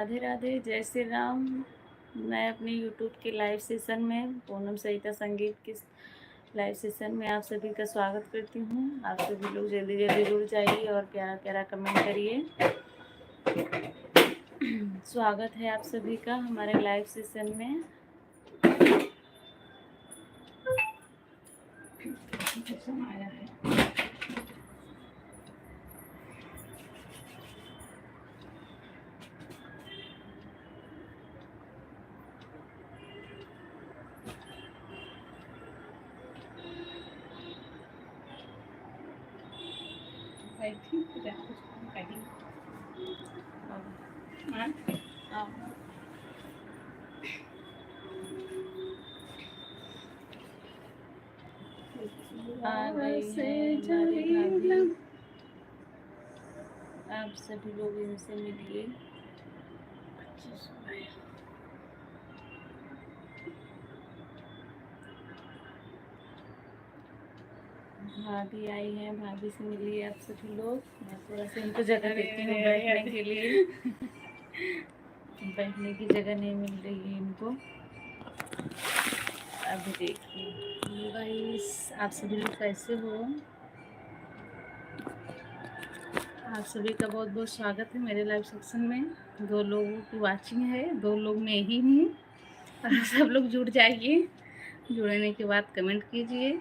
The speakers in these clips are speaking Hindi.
राधे राधे, जय श्री राम। मैं अपने यूट्यूब के लाइव सेशन में पूनम सहिता संगीत के लाइव सेशन में आप सभी का स्वागत करती हूँ। आप सभी लोग जल्दी जल्दी जुड़ जाइए और प्यारा प्यारा कमेंट करिए। स्वागत है आप सभी का हमारे लाइव सेशन में। आया है आई थिंक आ गई है हमारी भाभी। आप सभी लोग इनसे मिलिए। भाभी आई हैं, भाभी से मिलिए आप सभी लोग। मैं थोड़ा सा इनको जगह देती हूँ बैठने के लिए। बैठने की जगह नहीं मिल रही है इनको। अभी देखिए गाइस, आप सभी लोग कैसे हो? आप सभी का बहुत बहुत स्वागत है मेरे लाइव सेक्शन में। 2 लोगों की वाचिंग है, 2 लोग मैं ही हूँ। आप सब लोग जुड़ जाइए। जुड़ने के बाद कमेंट कीजिए।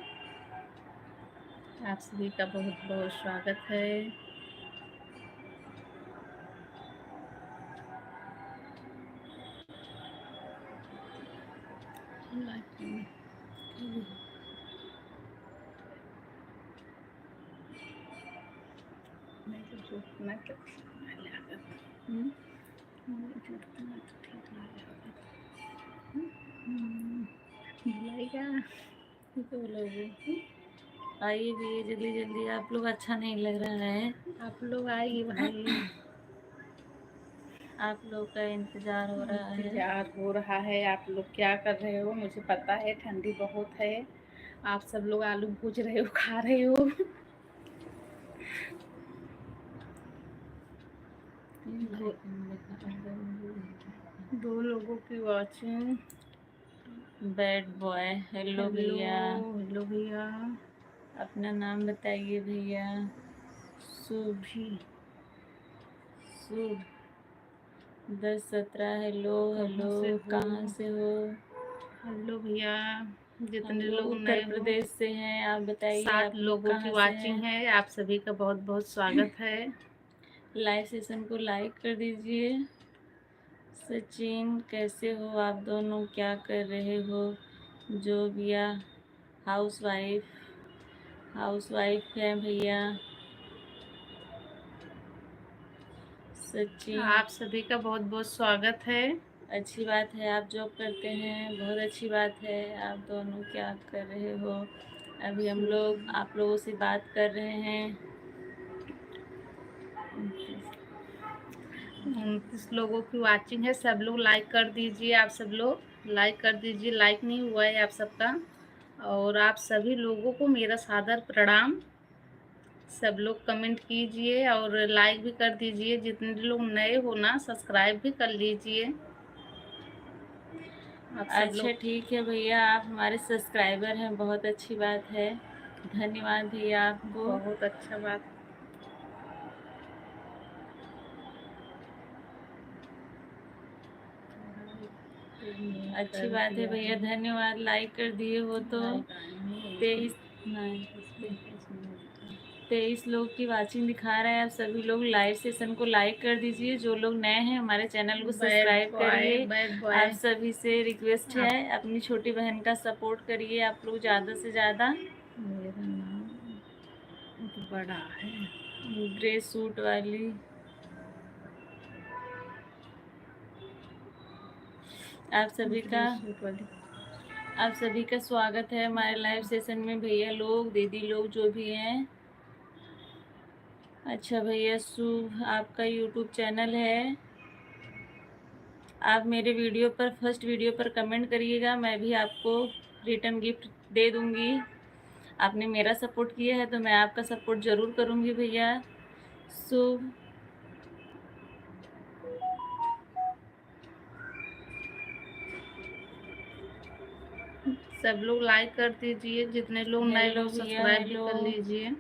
आप सभी का बहुत बहुत स्वागत है। आइए भी जल्दी जल्दी, आप लोग अच्छा नहीं लग रहा है। आप लोग आइए भाई। आप लोग का इंतजार हो रहा है। इंतजार हो रहा है। आप लोग क्या कर रहे हो? मुझे पता है ठंडी बहुत है। आप सब लोग आलू भूज रहे हो, खा रहे हो। 2 लोगों की वॉचिंग। बैड बॉय, हेलो भैया। हेलो भैया, अपना नाम बताइए भैया। शुभ 10-17। हेलो हेलो, कहाँ से हो? हेलो भैया। जितने लोग उत्तर प्रदेश से हैं आप बताइए। 7 लोगों की वाचिंग है। आप सभी का बहुत बहुत स्वागत है। लाइव सेशन को लाइक कर दीजिए। सचिन, कैसे हो आप दोनों? क्या कर रहे हो? जोबिया हाउसवाइफ है भैया। सचिन, आप सभी का बहुत बहुत स्वागत है। अच्छी बात है, आप जॉब करते हैं, बहुत अच्छी बात है। आप दोनों क्या कर रहे हो? अभी हम लोग आप लोगों से बात कर रहे हैं। 29 लोगों की वाचिंग है। सब लोग लाइक कर दीजिए। आप सब लोग लाइक कर दीजिए। लाइक नहीं हुआ है आप सबका। और आप सभी लोगों को मेरा सादर प्रणाम। सब लोग कमेंट कीजिए और लाइक भी कर दीजिए। जितने लोग नए हो ना, सब्सक्राइब भी कर लीजिए। अच्छा ठीक है भैया, आप हमारे सब्सक्राइबर हैं, बहुत अच्छी बात है। धन्यवाद भैया आपको। बहुत अच्छा बात। अच्छी बात है भैया, धन्यवाद। लाइक कर दिए हो तो 23 लोग की वाचिंग दिखा रहा है। आप सभी लोग लाइव सेशन को लाइक कर दीजिए। जो लोग नए हैं हमारे चैनल को सब्सक्राइब करिए। आप सभी से रिक्वेस्ट है, अपनी छोटी बहन का सपोर्ट करिए आप लोग ज़्यादा से ज़्यादा। मेरा नाम तो बड़ा है। ग्रे सूट वाली, आप सभी का स्वागत है हमारे लाइव सेशन में भैया लोग, दीदी लोग जो भी हैं। अच्छा भैया, शुभ आपका यूट्यूब चैनल है। आप मेरे वीडियो पर फर्स्ट वीडियो पर कमेंट करिएगा, मैं भी आपको रिटर्न गिफ्ट दे दूँगी। आपने मेरा सपोर्ट किया है तो मैं आपका सपोर्ट ज़रूर करूँगी भैया। शुभ सब लोग लाइक कर दीजिए, जितने लोग नए लोग सब्सक्राइब भी कर लीजिए।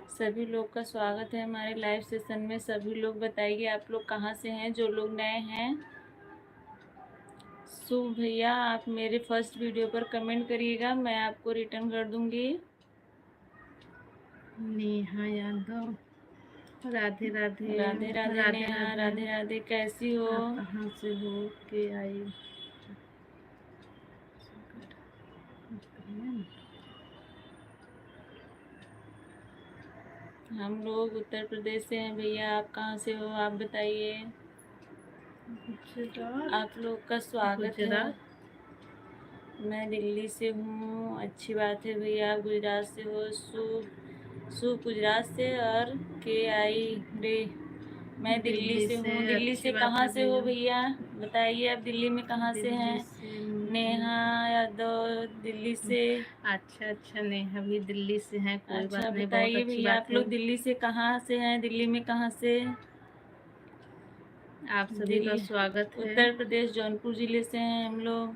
सभी लोग का स्वागत है हमारे लाइव सेशन में। सभी लोग बताइए आप लोग कहाँ से हैं, जो लोग नए हैं। शुभ भैया, आप मेरे फर्स्ट वीडियो पर कमेंट करिएगा, मैं आपको रिटर्न कर दूंगी। नेहा यादव, राधे राधे। राधे राधे नेहा, राधे राधे, कैसी हो? आप कहाँ से हो के आई? हम लोग उत्तर प्रदेश से हैं भैया, आप कहाँ से हो आप बताइए। आप लोग का स्वागत है। मैं दिल्ली से हूँ। अच्छी बात है भैया, आप गुजरात से हो। शुभ गुजरात से। और के आई रे, मैं दिल्ली से हूँ। दिल्ली से कहाँ से हो भैया बताइए, आप दिल्ली में कहाँ से हैं? नेहा यादव दिल्ली से। अच्छा, नेहा भी दिल्ली से हैं, कोई अच्छा बात नहीं, बताइए भैया, आप लोग दिल्ली से कहाँ से हैं? दिल्ली में कहाँ से? आप सभी का स्वागत है। उत्तर प्रदेश, जौनपुर जिले से हैं हम लोग।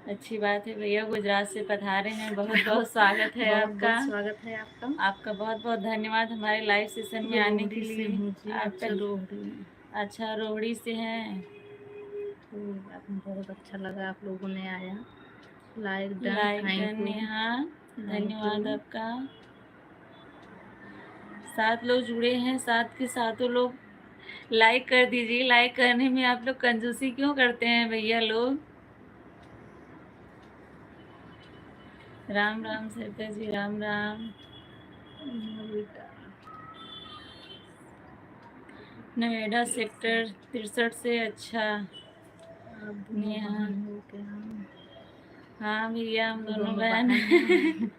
अच्छी बात है भैया, गुजरात से पधारे हैं, बहुत बहुत स्वागत है आपका। स्वागत है आपका। आपका बहुत बहुत धन्यवाद हमारे लाइव सेशन में आने के लिए। आपका अच्छा, रोहड़ी से हैं। बहुत अच्छा लगा आप लोगों ने आया। लाइक डन नेहा, धन्यवाद आपका। 7 लोग जुड़े हैं, 7 के सातों लोग लाइक कर दीजिए। लाइक करने में आप लोग कंजूसी क्यों करते हैं भैया लोग? राम राम सरिता जी, राम राम। नोएडा सेक्टर 63 से। अच्छा नेहा, हाँ भैया हम दोनों बहन हैं।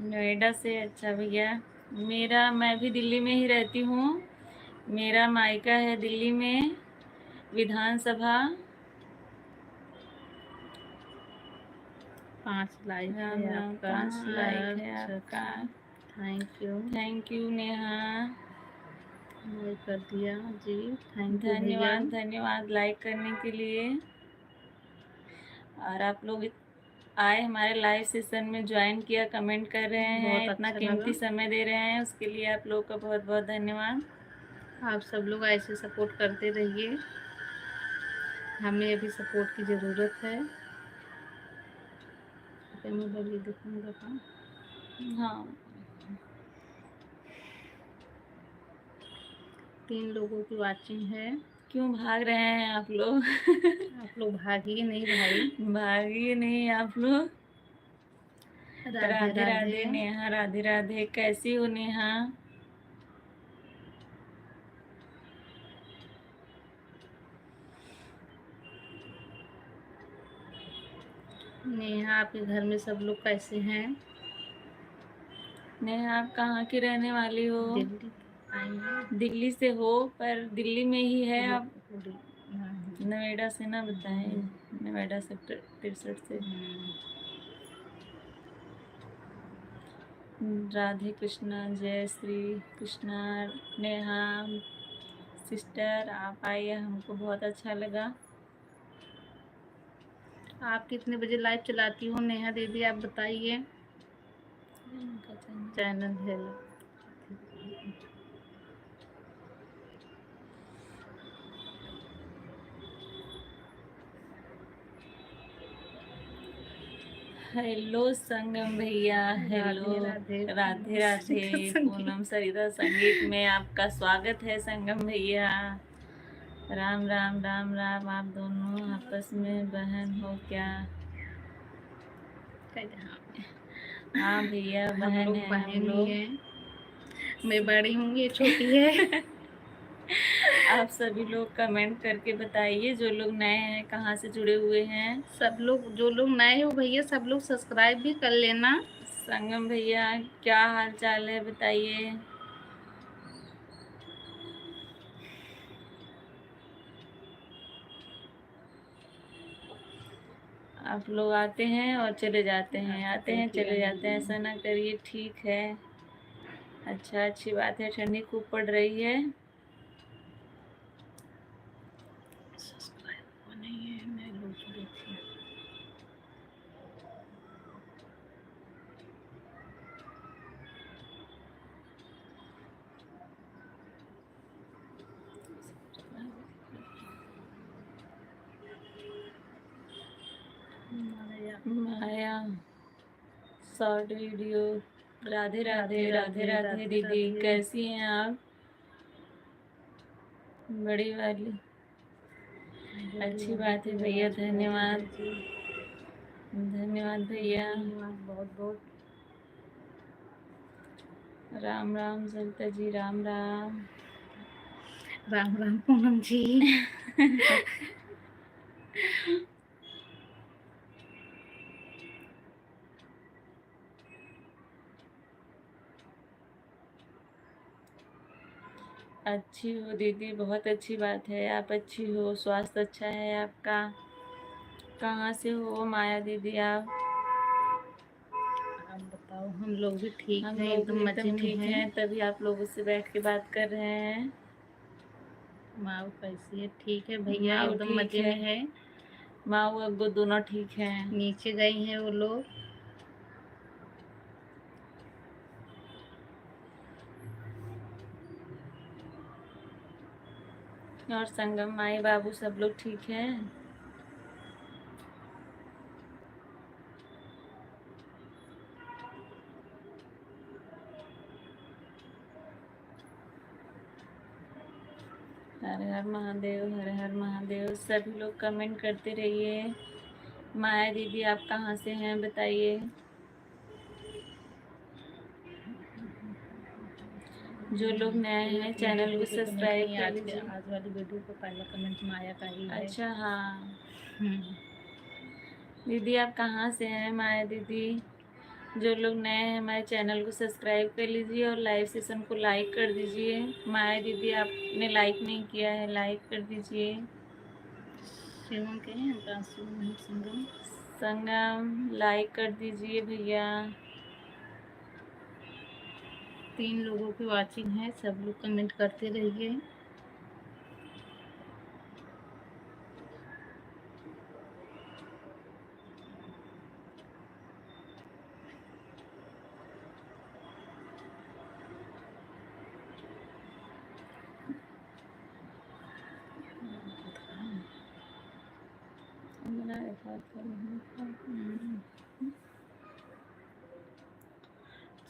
नोएडा से। अच्छा भैया, मैं भी दिल्ली में ही रहती हूँ। मेरा मायका है दिल्ली में, विधानसभा। 5 लाइक है आपका। 5 लाइक है आपका। थैंक यू नेहा, लाइक कर दिया जी, थैंक यू। धन्यवाद लाइक करने के लिए। और आप लोग आए हमारे लाइव सेशन में, ज्वाइन किया, कमेंट कर रहे हैं, इतना कीमती समय दे रहे हैं, उसके लिए आप लोग का बहुत बहुत धन्यवाद। आप सब लोग ऐसे सपोर्ट करते रहिए, हमें अभी सपोर्ट की ज़रूरत है। मैं बड़ी दिखाऊंगा। हाँ, 3 लोगों की वाचिंग है। क्यों भाग रहे हैं आप लोग? आप लोग भागिए नहीं भाई, भागिए नहीं आप लोग। राधे राधे नेहा, राधे राधे, कैसी हो नेहा? नेहा, आपके घर में सब लोग कैसे हैं? नेहा, आप कहाँ की रहने वाली हो? दिल्ली से हो, पर दिल्ली में ही है आप? नोएडा से ना बताएं, नोएडा सेक्टर 63 से। राधे कृष्णा, जय श्री कृष्णा। नेहा सिस्टर, आप आइए, हमको बहुत अच्छा लगा। आप कितने बजे लाइव चलाती हो नेहा दीदी, आप बताइए। चैनल है। हेलो संगम भैया, हेलो राधे राधे। पूनम सरिता संगीत में आपका स्वागत है संगम भैया। राम राम राम राम। आप दोनों आपस में बहन हो क्या? हाँ भैया, बहन है हम लोग। मैं बड़ी हूँ, ये छोटी है। आप सभी लोग कमेंट करके बताइए, जो लोग नए हैं कहाँ से जुड़े हुए हैं। सब लोग, जो लोग नए हो भैया, सब लोग सब्सक्राइब भी कर लेना। संगम भैया, क्या हाल चाल है बताइए। आप लोग आते हैं और चले जाते हैं, आते हैं चले जाते हैं, ऐसा ना करिए, ठीक है। अच्छा, अच्छी बात है, ठंडी खूब पड़ रही है। सब्सक्राइब नहीं है, मैं लोग देखिए। माया शॉर्ट वीडियो। राधे राधे राधे राधे दीदी, कैसी हैं आप? बड़ी वाली, अच्छी बात है भैया, धन्यवाद धन्यवाद भैया, बहुत बहुत राम राम सरिता जी, राम राम। राम राम पूनम जी। अच्छी हो दीदी, बहुत अच्छी बात है, आप अच्छी हो, स्वास्थ्य अच्छा है आपका। कहाँ से हो माया दीदी आप? आप बताओ। हम लोग भी ठीक हम हैं, लोग एकदम मजे एकदम में ठीक हैं। हैं, तभी आप लोगों से बैठ के बात कर रहे हैं। माँ कैसी है? ठीक है भैया, माँ एकदम ठीक मजे है, में है। माँ अब्बू दोनों ठीक हैं। नीचे गई हैं वो लोग। और संगम माई बाबू सब लोग ठीक हैं। हर हर महादेव, हर हर महादेव। सभी लोग कमेंट करते रहिए। माया दीदी आप कहाँ से हैं बताइए। जो लोग नए हैं चैनल को सब्सक्राइब कर लीजिए। आज वाली वीडियो को पहला कमेंट माया का ही है। अच्छा, हाँ हम्म। दीदी आप कहाँ से हैं माया दीदी? जो लोग नए हैं हमारे चैनल को सब्सक्राइब कर लीजिए और लाइव सेशन को लाइक कर दीजिए। माया दीदी आपने लाइक नहीं किया है, लाइक कर दीजिए। शिवम के हैं उनका शिवम संगम। संगम लाइक कर दीजिए भैया। 3 लोगों की वाचिंग है, सब लोग कमेंट करते रहिए।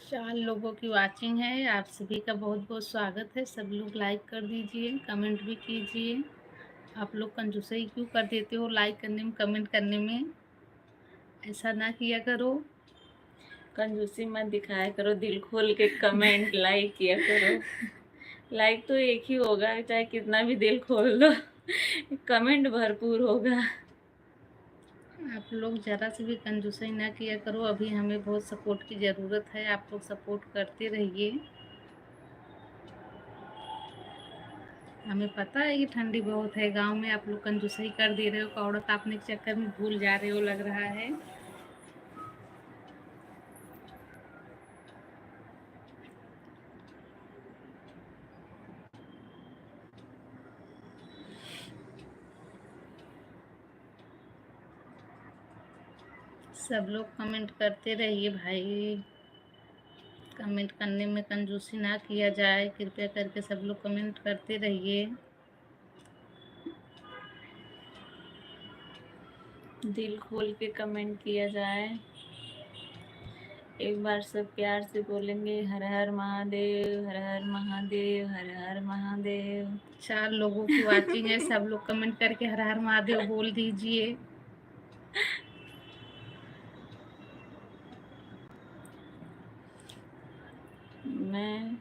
चार लोगों की वाचिंग है, आप सभी का बहुत बहुत स्वागत है। सब लोग लाइक कर दीजिए, कमेंट भी कीजिए। आप लोग कंजूसई क्यों कर देते हो लाइक करने में, कमेंट करने में? ऐसा ना किया करो। कंजूसी मत दिखाया करो, दिल खोल के कमेंट लाइक किया करो। लाइक तो एक ही होगा, चाहे कितना भी दिल खोल दो, कमेंट भरपूर होगा। आप लोग ज़रा से भी कंजूसई ना किया करो। अभी हमें बहुत सपोर्ट की ज़रूरत है, आप लोग सपोर्ट करते रहिए। हमें पता है कि ठंडी बहुत है गांव में, आप लोग कंजूसई कर दे रहे हो, कौड़ा तापने के चक्कर में भूल जा रहे हो लग रहा है। सब लोग कमेंट करते रहिए भाई, कमेंट करने में कंजूसी ना किया जाए, कृपया करके सब लोग कमेंट करते रहिए। दिल खोल के कमेंट किया जाए। एक बार सब प्यार से बोलेंगे हर हर महादेव, हर हर महादेव, हर हर महादेव। 4 लोगों की वाचिंग है, सब लोग कमेंट करके हर हर महादेव बोल दीजिए। मैं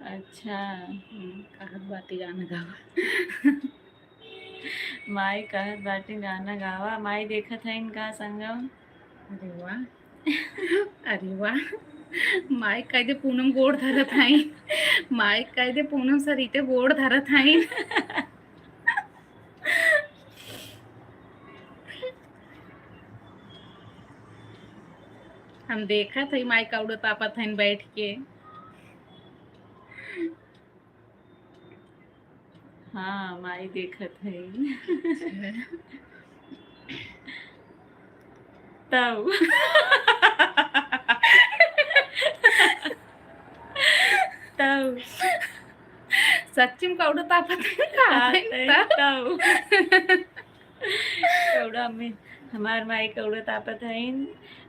अच्छा कहत बाटी गाना गावा। माई कहत बाटी गाना गावा। माई देखा था इनका संगम। अरे वाह, अरे वाह। माइक कह दे पूनम गोड़ धरत हई। माइक कह दे पूनम सरीते गोड़ धरत हई। हम देखा था माई का उड़त आपत हन बैठ के। हाँ माई देखत है। तब तब सच्ची में का उड़त आपत तब कौड़ा में हमार माई कौड़ा तापत है।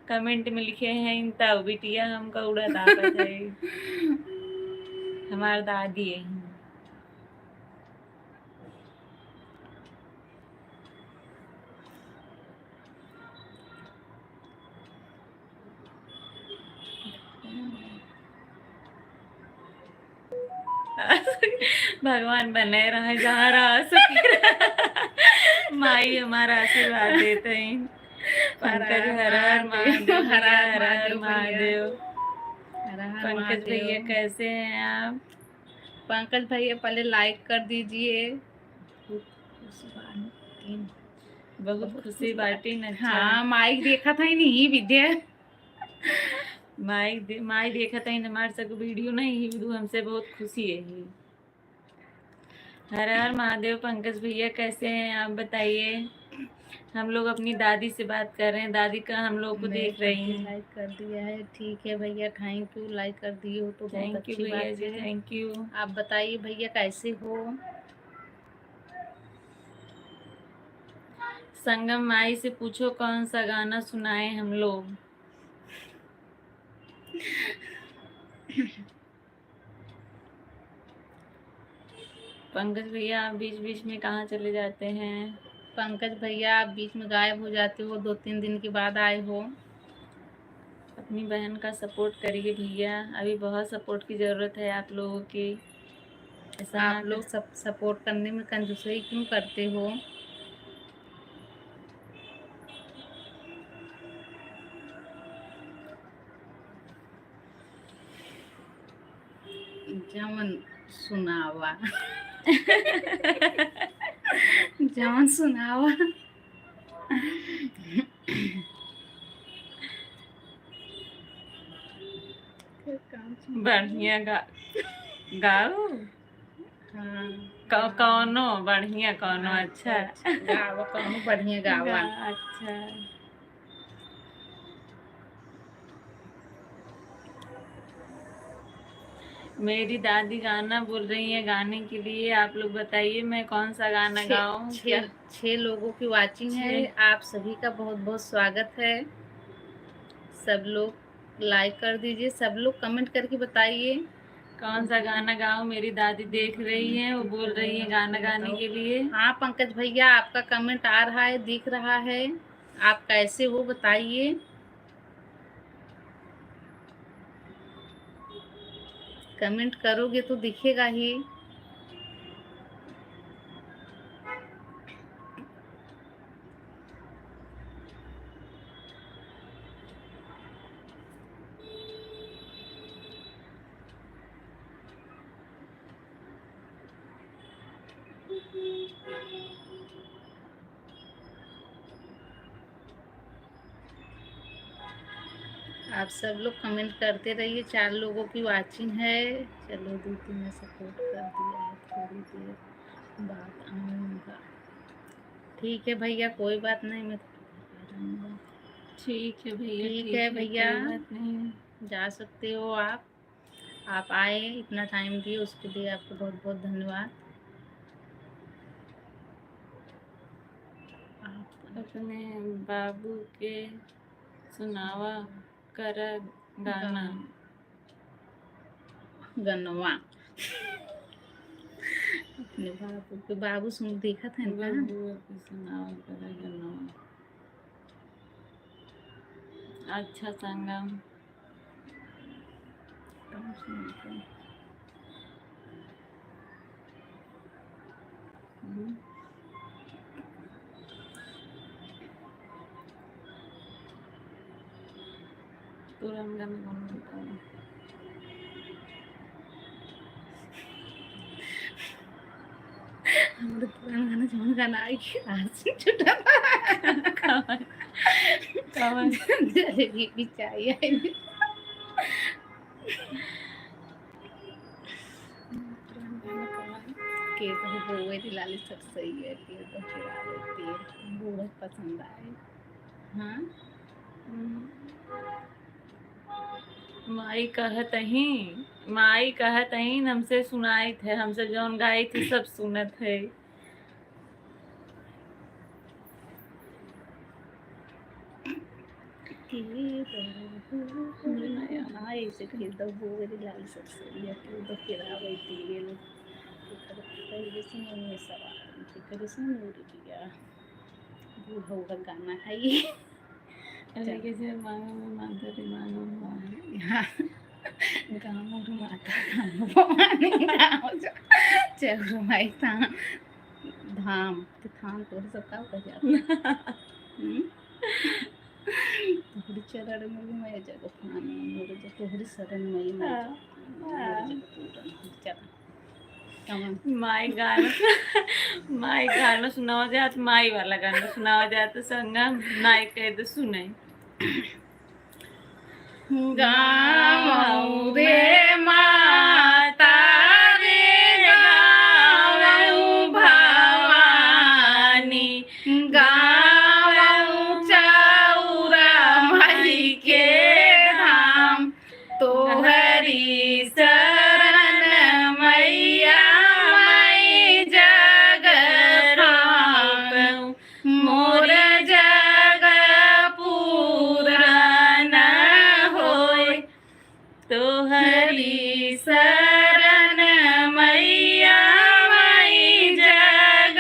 कमेंट में लिखे हैं तब बिटिया हम कौड़ा तापत है। हमार दादी है। भगवान बने रहे जहाँ रहा सुखी माई हमारा आशीर्वाद देते हैं। पंकज हर हर महादेव, हर हर महादेव। पंकज भैया कैसे हैं आप? पंकज भैया पहले लाइक कर दीजिए। बहुत खुशी बाटी न। हाँ माइक देखा था ही नहीं विद्या। माई देखा था हमारे सब वीडियो नहीं ही हमसे बहुत खुशी है। हर हर महादेव। पंकज भैया कैसे हैं आप बताइए? हम लोग अपनी दादी से बात कर रहे हैं, दादी का हम लोग को देख रही हैं। लाइक कर दिया है, ठीक है भैया, थैंक यू। लाइक कर दिए हो तो बहुत अच्छी बात है। Thank you. आप बताइए भैया कैसे हो? संगम माई से पूछो कौन सा गाना सुनाए हम लोग। पंकज भैया आप बीच बीच में कहाँ चले जाते हैं? पंकज भैया आप बीच में गायब हो जाते हो, 2-3 दिन के बाद आए हो। अपनी बहन का सपोर्ट करिए भैया, अभी बहुत सपोर्ट की ज़रूरत है आप लोगों की। ऐसा आप लोग सब सपोर्ट करने में कंजूसई क्यों करते हो? जमन सुनावा जमन सुनावा। बढ़िया गाओ। हाँ कौनो बढ़िया कौनो अच्छा गावा, कौनो बढ़िया गावा। अच्छा मेरी दादी गाना बोल रही है गाने के लिए, आप लोग बताइए मैं कौन सा गाना गाऊं? क्या 6 लोगों की वाचिंग है, आप सभी का बहुत बहुत स्वागत है। सब लोग लाइक कर दीजिए, सब लोग कमेंट करके बताइए कौन सा गाना गाऊं। मेरी दादी देख रही है, वो बोल रही है गाना गाने के लिए। हाँ पंकज भैया आपका कमेंट आ रहा है, दिख रहा है। आप कैसे हो बताइए। कमेंट करोगे तो दिखेगा ही। आप सब लोग कमेंट करते रहिए, 4 लोगों की वाचिंग है। चलो दीदी ने सपोर्ट कर दिया है, थोड़ी देर बाद आऊँगा। ठीक है भैया, कोई बात नहीं, मैं ठीक है भैया, ठीक है भैया, कोई बात नहीं, जा सकते हो आप आए, इतना टाइम दिए उसके लिए आपको बहुत बहुत धन्यवाद। अपने बाबू के सुनावा कर गाना गनवा। अपने बाबू सुन देखा था इनका। बाबू के सुनावा कर गनवा। अच्छा संगम तुरंत गाना बताओ। हमारे पुराना गाना जौन गाना आई आज छुटा कवन जलेबी भी चाहिए। के तो बउए लाली सब सही है, के तो खिलावे तेल बूढ़े पसंद आए। हाँ माई कहत ही हमसे सुनाई थे, हमसे जौन गाई थी सब सुनत है। आई से के तो बउए लाली सब सही है, के तो खिलावे तेल पहले से में सवाल फिर से नूर दिया बूढ़ा बूढ़ा गाना है ये। अरे कैसे मांगो में माता रे मांगो गाँव माता गाँव चलो भाई धाम के थान तो सब का कह जाता तोहरी चरण में भी मैं जगह पानी मोर जो तोहरी शरण में ही मैं जगह पूरन चला माई गाना सुनावा जात, माई वाला गाना सुनावा जात संगम नाई कह दे सुने। गाँव रे माता रे गाँव भवानी गाँव चौरा माई के धाम तोहरी शरण मैया माई जग मोर जग पूरन होय तोहरी शरण मैया माई जग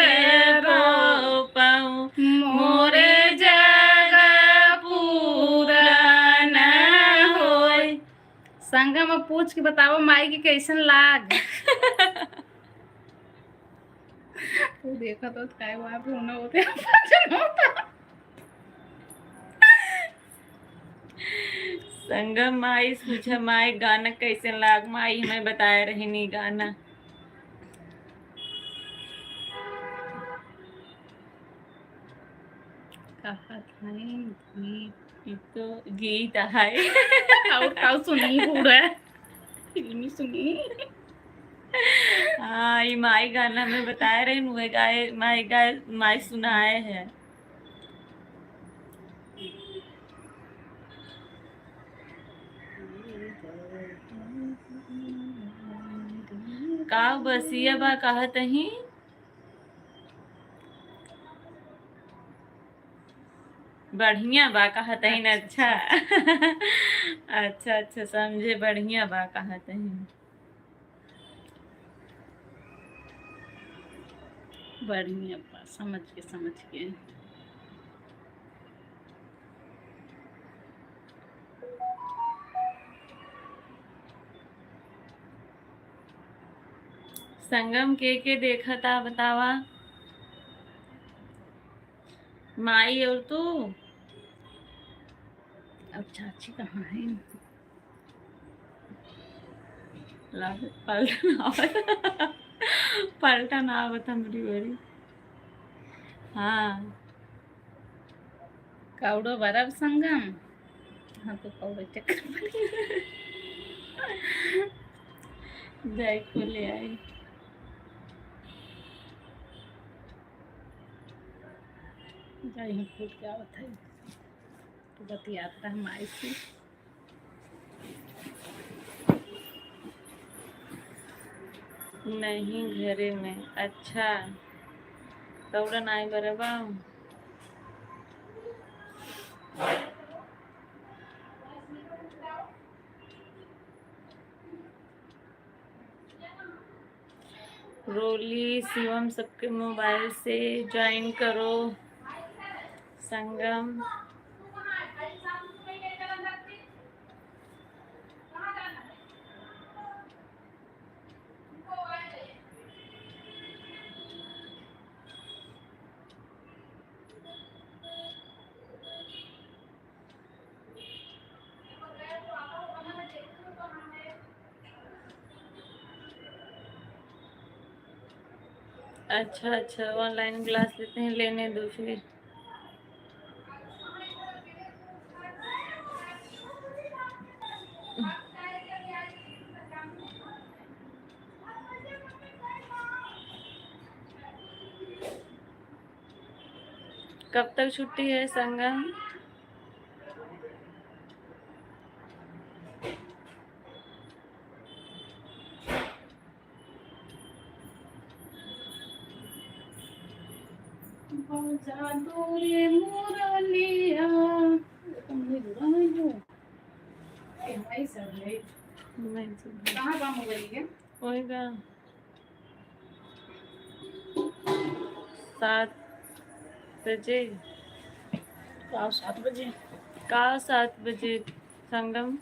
मोर जग पूरन होय। संगम में पूछ के बताओ माई की कैसन लाग। तू देखा तो काय वहां पे होना होते संगम माई पूछा माई गाना कैसे लाग, माई हमें बताए रही नहीं गाना। तो गीत है और सुनी पूरा फिल्मी सुनी। हाँ ये माई गाना हमें बताए रहे नुए गाए माई सुनाए है। का बसिया बा कहत ही बढ़िया बा कहत ही न। अच्छा अच्छा अच्छा समझे, बढ़िया बा कहत ही। बढ़िया बा समझ के संगम के देखा था बतावा। माई और तू। अब चाची कहाँ है? पलटा ना आवत हमरी बड़ी। हाँ कौड़ो बरब संगम। हाँ तो कौड़ो चक्कर जाए को ले आई। जाए हम फूट क्या होता है तो बतियाता हम आई से। नहीं घरे में। अच्छा दौड़न आई बरबा। रोली शिवम सबके मोबाइल से ज्वाइन करो संगम। अच्छा अच्छा ऑनलाइन क्लास लेते हैं, लेने दो फिर। कब तक छुट्टी है संगम? बजा दो रे मुरलिया भाई सर है कहाँ काम हो गई है होएगा 7 बजे का 7 बजे का 7 बजे संगम।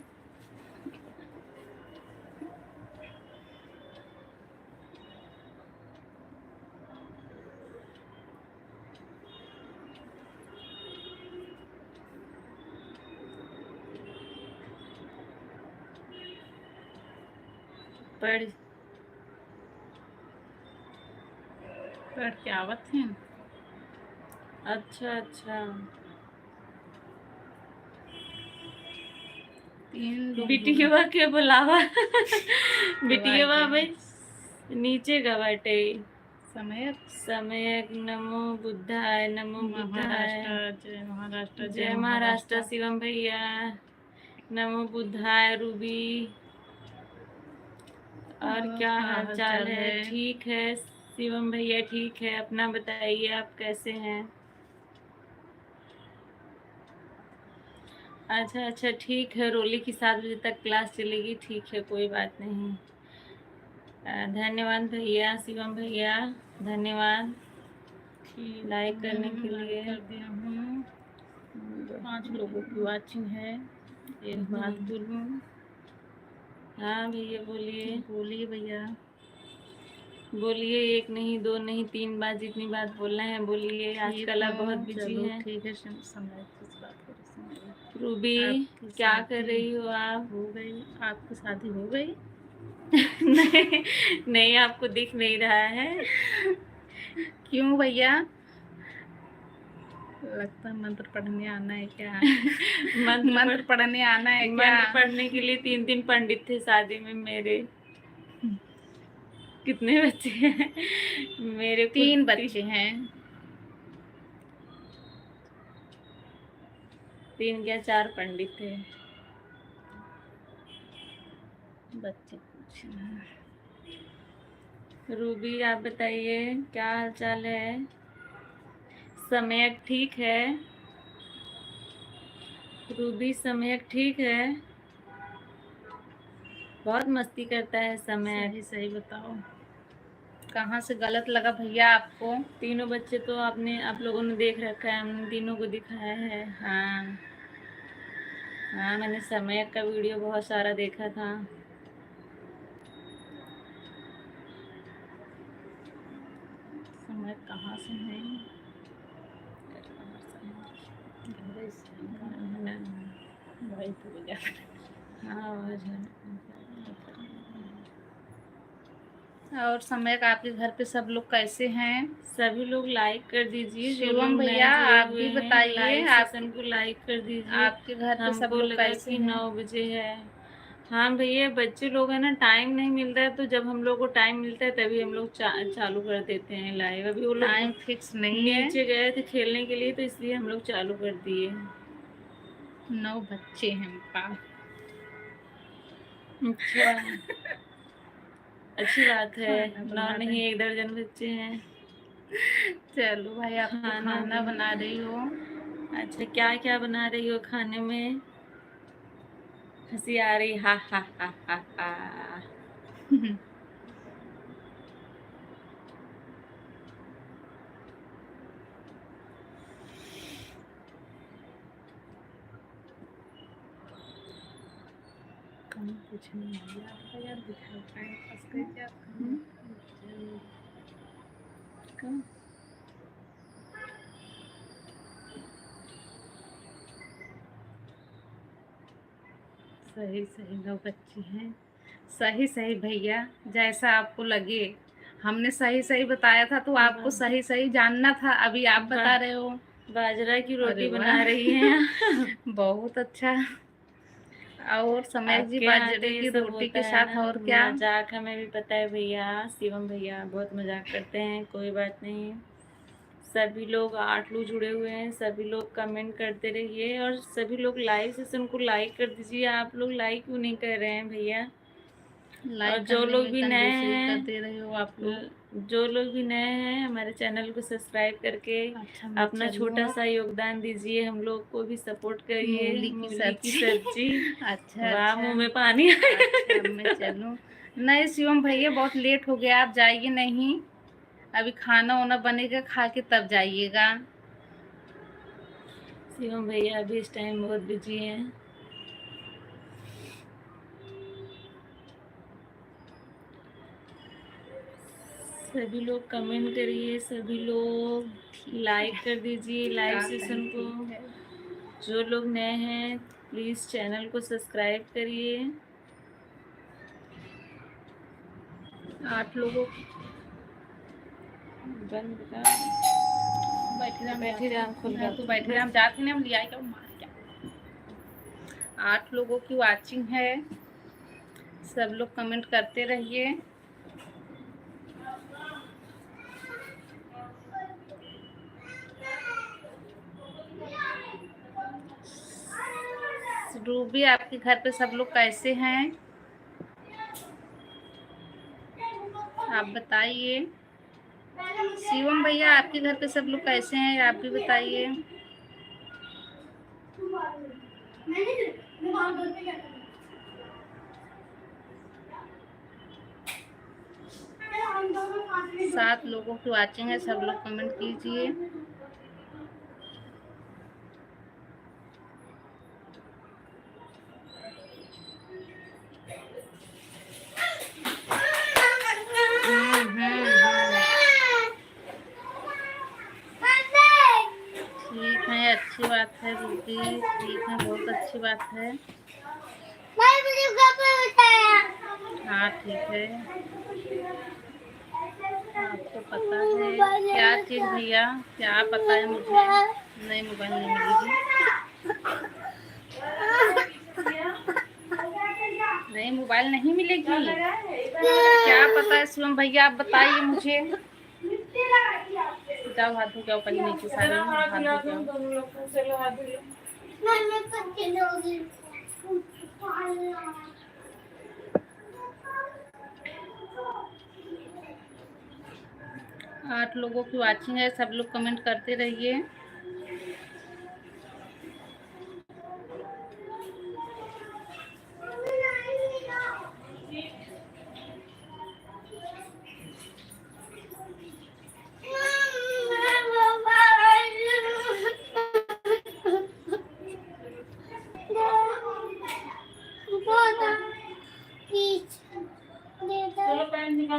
पढ़ पढ़ के आवत हैं। अच्छा अच्छा। 3 लोग बिटिया के बुलावा बिटिया भाई नीचे का बाटे समय समय। नमो बुद्धाय नमो बुद्धाय जय महाराष्ट्र जय महाराष्ट्र शिवम भैया नमो बुद्धाय रूबी। और क्या हाल चाल है? ठीक है शिवम भैया ठीक है। अपना बताइए आप कैसे हैं? अच्छा अच्छा ठीक है। रोली की 7 बजे तक क्लास चलेगी। ठीक है कोई बात नहीं। धन्यवाद भैया शिवम भैया धन्यवाद लाइक करने के लिए। कर दिया हूँ 5 लोगों की वाचिंग है। एक बात बोलूँ? हाँ भैया बोलिए। बोलिए भैया बोलिए। 1 नहीं 2 नहीं 3 बार जितनी बात बोलना है बोलिए। आजकल आप बहुत बिजी हैं। ठीक है समय किस बात करें? रूबी क्या कर रही हो आप? हो गई आपकी शादी हो गई? नहीं नहीं आपको दिख नहीं रहा है। क्यों भैया? लगता है मंत्र पढ़ने आना है क्या? मंत्र पढ़ने आना है क्या? मंत्र पढ़ने के लिए 3 पंडित थे शादी में मेरे। कितने बच्चे हैं मेरे? 3 बच्चे हैं। 3 क्या 4 पंडित थे। बच्चे पूछे रूबी आप बताइए क्या हाल चाल है? समय ठीक है? रूबी समय ठीक है? बहुत मस्ती करता है समय। सही बताओ कहाँ से गलत लगा भैया आपको? तीनों बच्चे तो आप लोगों ने देख रखा है। हमने तीनों को दिखाया है। हाँ हाँ मैंने समय का वीडियो बहुत सारा देखा था। समय कहाँ से है? भाई तो हाँ और समय का आपके घर पे सब लोग कैसे हैं? सभी लोग लाइक कर दीजिए। शिवम भैया आप भी बताइए सेशन को लाइक कर दीजिए। आपके घर पे सब हमको लोग लगा कैसे कि हैं? 9 बजे है। हाँ भैया बच्चे लोग है ना टाइम नहीं मिलता है तो जब हम लोग को टाइम मिलता है तभी हम लोग चालू कर देते हैं लाइव। अभी वो लोग टाइम फिक्स नहीं है। नीचे गए थे खेलने के लिए तो इसलिए हम लोग चालू कर दिए। 9 बच्चे हैं पास। अच्छा अच्छी बात है। 9 नहीं 1 दर्जन बच्चे हैं। चलो भाई आप खाना बना रही हो? अच्छा क्या क्या बना रही हो खाने में? हंसी आ रही हा हा हा हा हा। कुछ नहीं यार दिखाओ टाइम पास कर क्या कम सही 9 बच्चे हैं। सही भैया जैसा आपको लगे। हमने सही बताया था तो आपको सही जानना था। अभी आप बता रहे हो बाजरा की रोटी बना रही हैं। बहुत अच्छा। और समय जी बाजरे की रोटी के साथ और क्या? मजाक हमें भी पता है भैया। शिवम भैया बहुत मजाक करते हैं। कोई बात नहीं सभी लोग 8 लोग जुड़े हुए हैं, सभी लोग कमेंट करते रहिए और सभी लोग लाइव सेशन को लाइक कर दीजिए। आप लोग लाइक क्यों नहीं कर रहे हैं भैया? और लाइक जो करने लोग में भी नए कंजूसी हैं, करते रहे हो आप लोग। जो लोग भी नए हैं हमारे चैनल को सब्सक्राइब करके अच्छा मैं अपना चलूँ छोटा सा योगदान दीजिए, हम लोग को भी सपोर्ट करिए। मूली की मूली की सब्जी। सब्जी। अच्छा वाह, अच्छा मुंह में पानी। अच्छा, अब मैं चलूँ? नहीं शिवम भैया बहुत लेट हो गया, आप जाइए नहीं, अभी खाना वाना बनेगा, खा के तब जाइएगा। शिवम भैया अभी इस टाइम बहुत बिजी हैं। सभी लोग कमेंट करिए, सभी लोग लाइक कर दीजिए लाइव सेशन को। जो लोग नए हैं प्लीज चैनल को सब्सक्राइब करिए। 8 लोगों बंद कर। बैठे राम खुल गया तो बैठे हम जाते नहीं, हम लिया क्या मार क्या। 8 लोगों की वाचिंग है, सब लोग कमेंट करते रहिए। रूबी आपके घर पे सब लोग कैसे हैं आप बताइए। शिवम भैया आपके घर पे सब लोग कैसे हैं आप भी बताइए। सात लोगों की वाचिंग है, सब लोग कमेंट कीजिए। ठीक है, अच्छी बात है रूबी, ठीक है, बहुत अच्छी बात है। हाँ ठीक है, आपको पता है क्या चीज भैया, क्या पता है मुझे? नहीं, मोबाइल नहीं मिलेगी। नहीं, मोबाइल नहीं मिलेगी। क्या पता है शिवम भैया, आप बताइए मुझे। जाओ हाथ धो के आओ, पहले नीचे सारे हाथ धो के आओ। 8 लोगों की वाचिंग है, सब लोग कमेंट करते रहिए।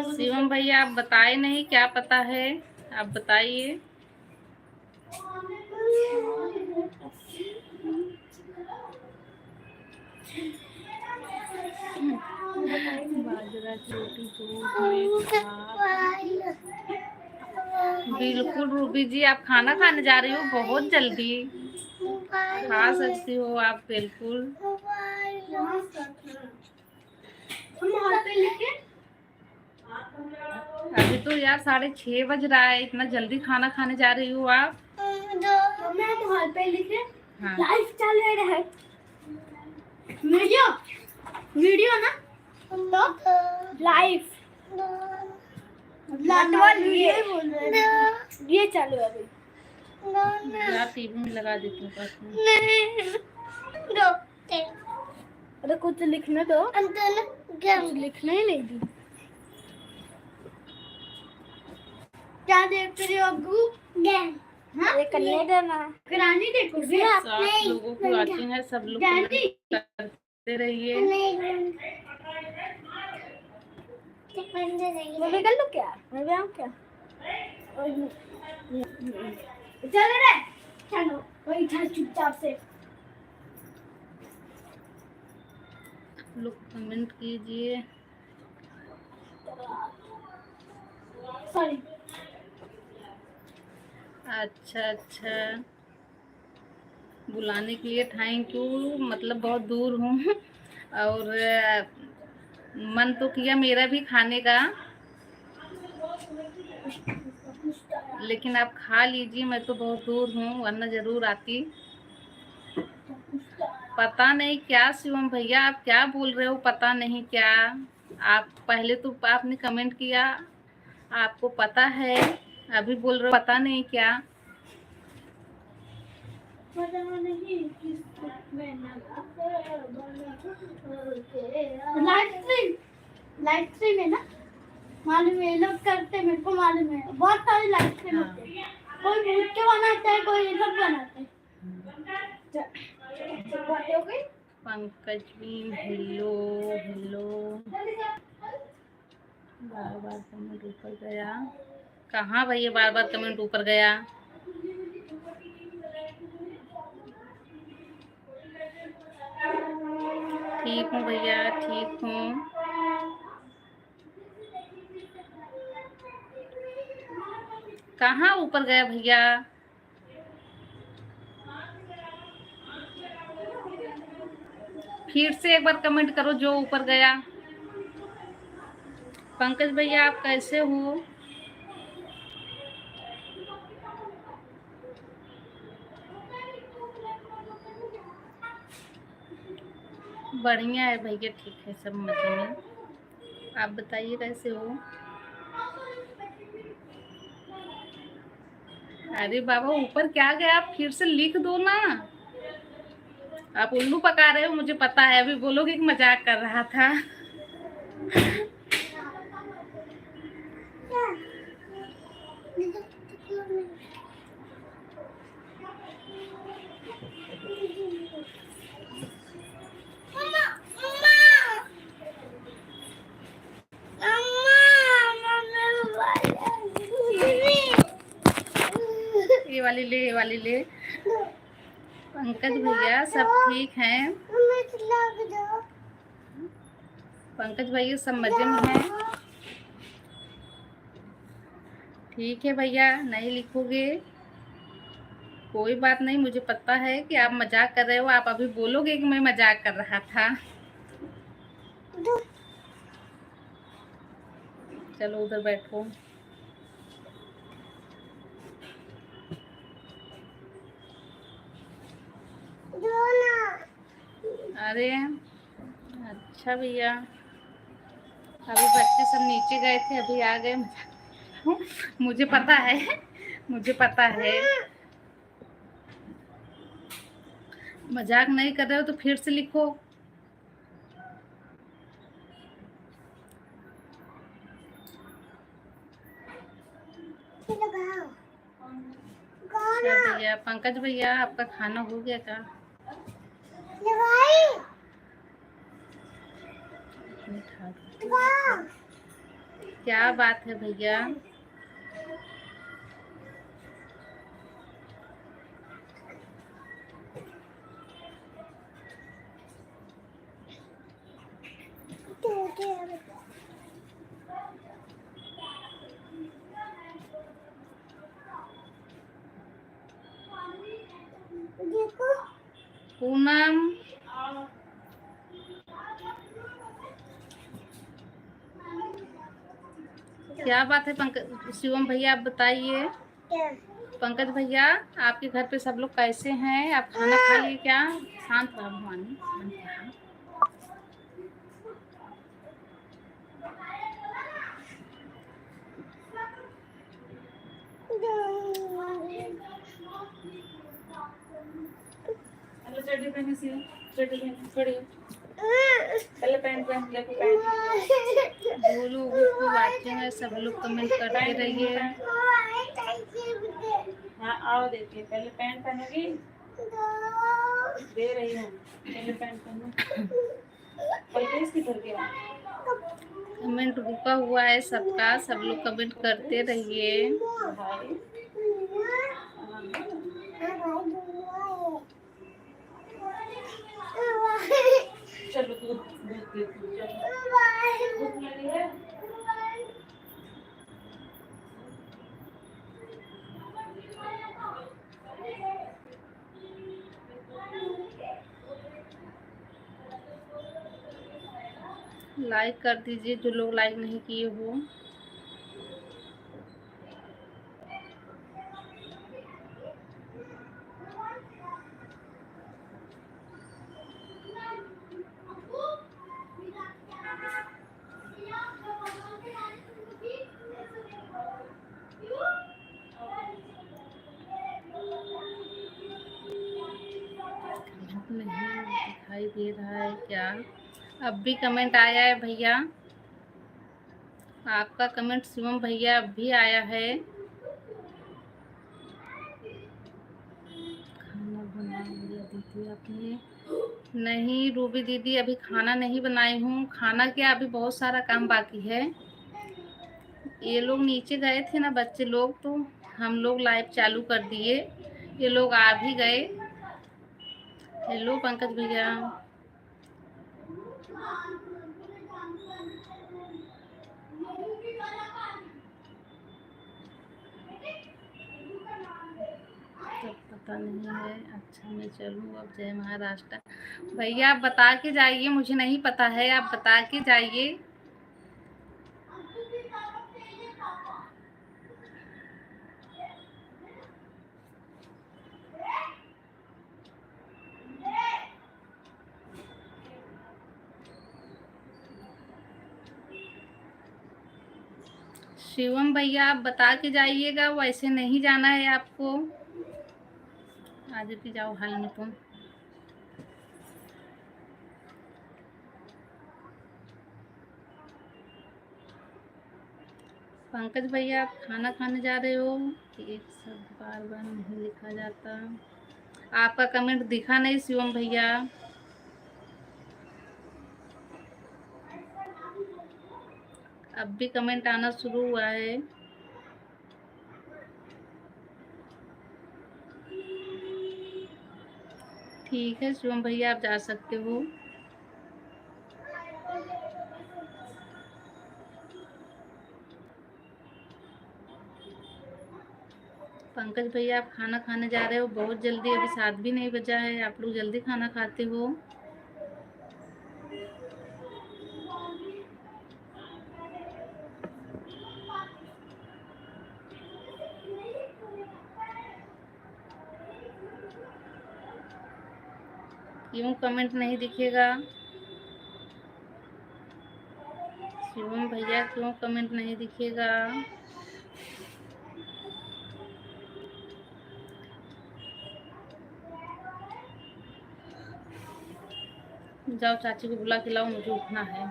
शिवम भैया आप बताए नहीं, क्या पता है आप बताइए। बाजरा की रोटी दूध में भात। बिल्कुल रूबी जी, आप खाना खाने जा रही हो बहुत जल्दी, खा सकती हो आप बिल्कुल। अभी तो यार 6:30 बज रहा है, इतना जल्दी खाना खाने जा रही हो आप? हाँ। लाइव चल रहा है वीडियो वीडियो ना तो लाइव ये चालू है अभी। यार टीवी में लगा देती हूँ पास में। अरे कुछ लिखने दो, कुछ लिखना ही नहीं दी। क्या देख रहे हो अब्बू? अरे करने देना, करानी देखो। 7 लोगों की वाचिंग है, सब लोग करते रहिए। मैं भी कर लूं क्या? मैं भी आऊं क्या? चलो रे, चलो वही था चुपचाप से। लोग कमेंट कीजिए। सॉरी। अच्छा अच्छा, बुलाने के लिए थैंक यू, मतलब बहुत दूर हूँ और मन तो किया मेरा भी खाने का। लेकिन आप खा लीजिए, मैं तो बहुत दूर हूँ, वरना जरूर आती। पता नहीं क्या शिवम भैया आप क्या बोल रहे हो, पता नहीं क्या। आप पहले तो आपने कमेंट किया आपको पता है, अभी बोल रहे हो पता नहीं क्या। पता नहीं किस में लाइव स्ट्रीम है ना, मालूम है, ये लोग करते, मेरे को मालूम है, बहुत सारे लाइव स्ट्रीम होते हैं। कोई भूत के बनाता है, कोई ये सब बनाता है। पंकज भी हेलो हेलो, बार बार कमेंट ऊपर गया। कहाँ भैया बार बार कमेंट ऊपर गया। ठीक हूँ भैया, ठीक हूँ। कहाँ ऊपर गया भैया। फिर से एक बार कमेंट करो जो ऊपर गया। पंकज भैया आप कैसे हो। बढ़िया है भैया, ठीक है, सब मजे में। आप बताइए कैसे हो। अरे बाबा ऊपर क्या गया, आप फिर से लिख दो ना। आप उल्लू पका रहे हो, मुझे पता है, अभी बोलोगे कि मजाक कर रहा था। ये वाली ले, ये वाली ले। पंकज भैया सब ठीक हैं। पंकज भैया सब मजे में हैं। ठीक है भैया, नहीं लिखोगे कोई बात नहीं, मुझे पता है कि आप मजाक कर रहे हो। आप अभी बोलोगे कि मैं मजाक कर रहा था। चलो उधर बैठो। अरे अच्छा भैया, अभी बच्चे सब नीचे गए थे, अभी आ गए। मुझे पता है, मुझे पता है। मजाक नहीं कर रहे हो तो फिर से लिखो। अच्छा भैया, पंकज भैया आपका खाना हो गया क्या। क्या बात है भैया। पूनम क्या बात है। पंकज शिवम भैया आप बताइए। पंकज भैया आपके घर पे सब लोग कैसे हैं, आप खाना खा लिए क्या। शांत रहो भवानी, शांत रहो। चड्डी पहनी सी, चड्डी पहनी, खड़ी हो। पहले पैंट पहन, देखो पैंट। बोलो को वाचिंग है, सब लोग कमेंट करते रहिए। हाँ आओ देखिए, पहले पैंट पहनोगी, दे रही हूँ, पहले पैंट पहनो। पल्लेस किधर गया। कमेंट रुका हुआ है सबका, सब लोग कमेंट करते रहिए। चलो दूध दूध है। लाइक कर दीजिए जो लोग लाइक नहीं किए हो। दिखाई दे रहा है क्या? अब भी कमेंट आया है भैया, आपका कमेंट शिवम भैया अब भी आया है। खाना बना लिया दीदी आपने? नहीं रूबी दीदी, अभी खाना नहीं बनाई हूँ। खाना क्या, अभी बहुत सारा काम बाकी है। ये लोग नीचे गए थे ना बच्चे लोग, तो हम लोग लाइव चालू कर दिए। ये लोग आ भी गए। हेलो पंकज भैया। तब पता नहीं है। अच्छा मैं चलूँ अब, जय महाराष्ट्र। भैया आप बता के जाइए, मुझे नहीं पता है, आप बता के जाइए। शिवम भैया आप बता के जाइएगा, वैसे नहीं जाना है आपको। आज भी जाओ हाल में तुम। पंकज भैया आप खाना खाने जा रहे हो? एक शब्द बार बार नहीं लिखा जाता। आपका कमेंट दिखा नहीं शिवम भैया। अब भी कमेंट आना शुरू हुआ है। ठीक है शिवम भैया आप जा सकते हो। पंकज भैया आप खाना खाने जा रहे हो बहुत जल्दी, अभी 7 भी नहीं बजा है, आप लोग जल्दी खाना खाते हो। क्यों कमेंट नहीं दिखेगा शिवम भैया, क्यों कमेंट नहीं दिखेगा? जाओ चाची को बुला के लाओ, मुझे उठना है।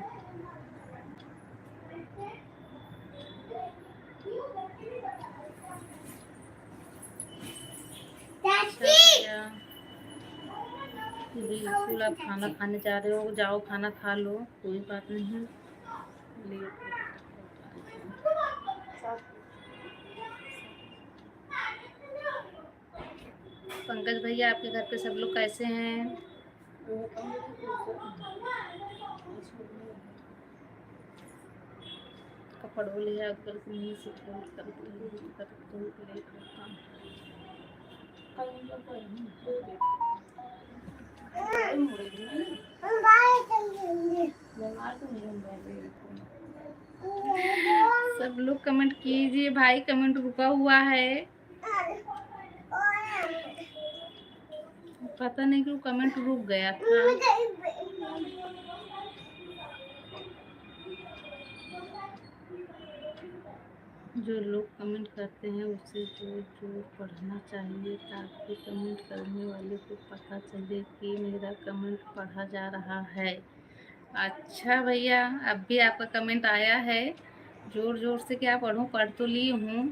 बिल्कुल आप खाना खाने जा रहे हो, जाओ खाना खा लो, कोई बात नहीं। पंकज भैया आपके घर पे सब लोग कैसे हैं? कपड़ों लिया कल नहीं से सब लोग कमेंट कीजिए भाई, कमेंट रुका हुआ है, पता नहीं क्यों कमेंट रुक गया था। जो लोग कमेंट करते हैं उसे जोर जोर पढ़ना चाहिए, ताकि कमेंट करने वाले को पता चले कि मेरा कमेंट पढ़ा जा रहा है। अच्छा भैया अब भी आपका कमेंट आया है, जोर जोर से क्या पढ़ूं, पढ़ तो ली हूँ।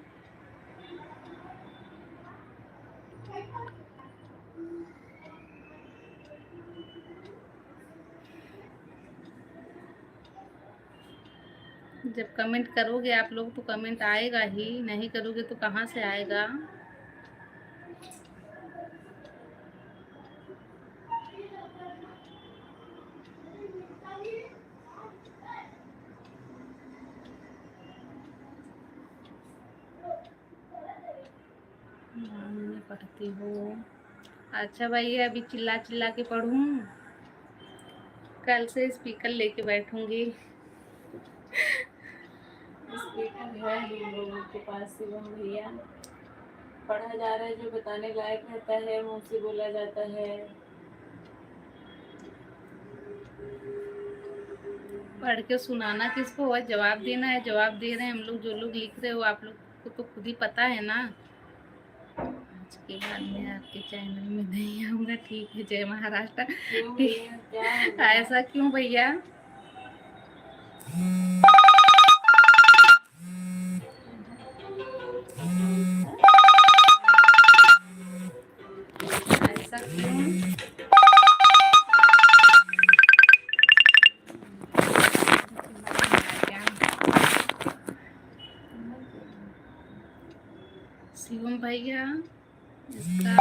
जब कमेंट करोगे आप लोग तो कमेंट आएगा ही, नहीं करोगे तो कहाँ से आएगा। मैं पढ़ती हूँ। अच्छा भैया अभी चिल्ला चिल्ला के पढ़ूं, कल से स्पीकर लेके बैठूंगी। स्पीकर है हम लोगों के पास शिवम भैया, पढ़ा जा रहा है, जो बताने लायक रहता है मुंह से बोला जाता है। पढ़ के सुनाना किसको है, जवाब देना है, जवाब दे रहे हैं हम लोग। जो लोग लिख रहे हो आप लोग को तो खुद ही पता है ना। के बाद मैं आपके चैनल में नहीं आऊँगा। ठीक है, जय महाराष्ट्र। क्यों भैया, क्या हो गया? ऐसा क्यों भैया? ऐसा क्यों? शिवम भैया, इसका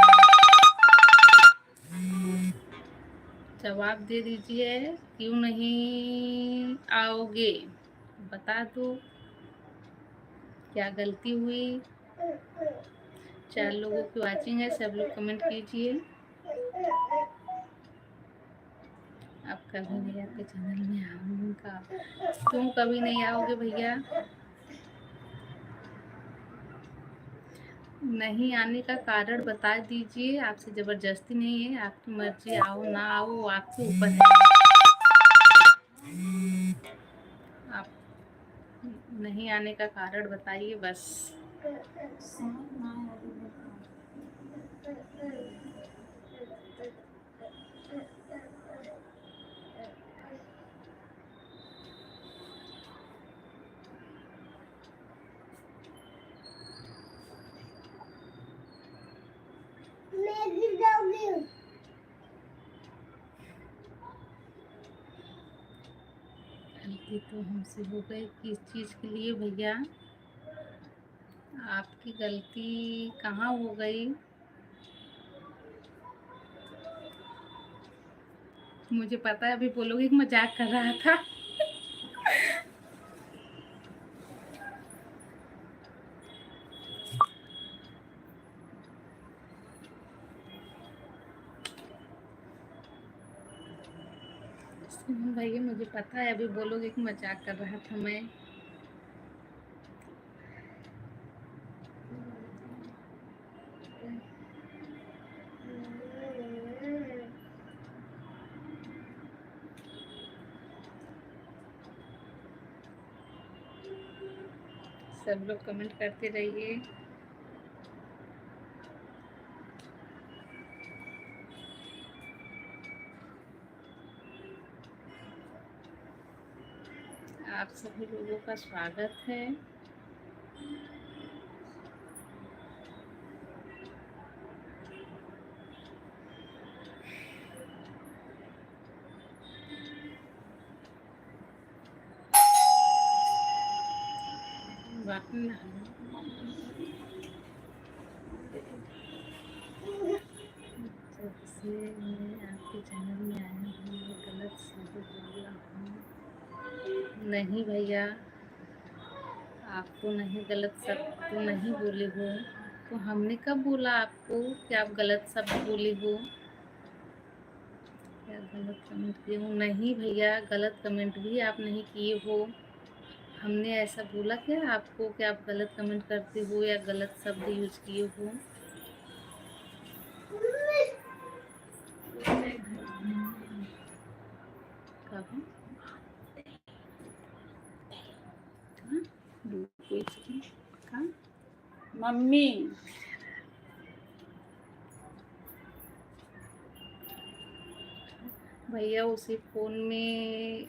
जवाब दे दीजिए, क्यों नहीं आओगे? बता दो, क्या गलती हुई? 4 लोगों की वाचिंग है, सब लोग कमेंट कीजिए। आप कभी नहीं आपके चैनल में आऊँगा। क्यों कभी नहीं आओगे भैया? नहीं आने का कारण बता दीजिए। आपसे ज़बरदस्ती नहीं है, आपकी मर्जी, आओ ना आओ वो आपके ऊपर है। आप नहीं आने का कारण बताइए बस। मैं गिर जाऊंगी। गलती तो हमसे हो गई। किस चीज़ के लिए भैया? आपकी गलती कहाँ हो गई? मुझे पता है अभी बोलोगे कि मजाक कर रहा था। भैया मुझे पता है अभी बोलोगे कि मजाक कर रहा था मैं। सब लोग कमेंट करते रहिए। आप सभी लोगों का स्वागत है। बाकी जब से मैं आपके चैनल में आया हूँ मैं गलत शब्द बोला हूँ? नहीं भैया, आपको नहीं गलत शब्द तो नहीं बोले हो। तो हमने कब बोला आपको कि आप गलत शब्द बोले हो? क्या गलत कमेंट किए हो? नहीं भैया, गलत कमेंट भी आप नहीं किए हो। हमने ऐसा बोला क्या आपको कि आप गलत कमेंट करते हो या गलत शब्द यूज किए हो? कब? कहाँ? मम्मी भैया उसी फ़ोन में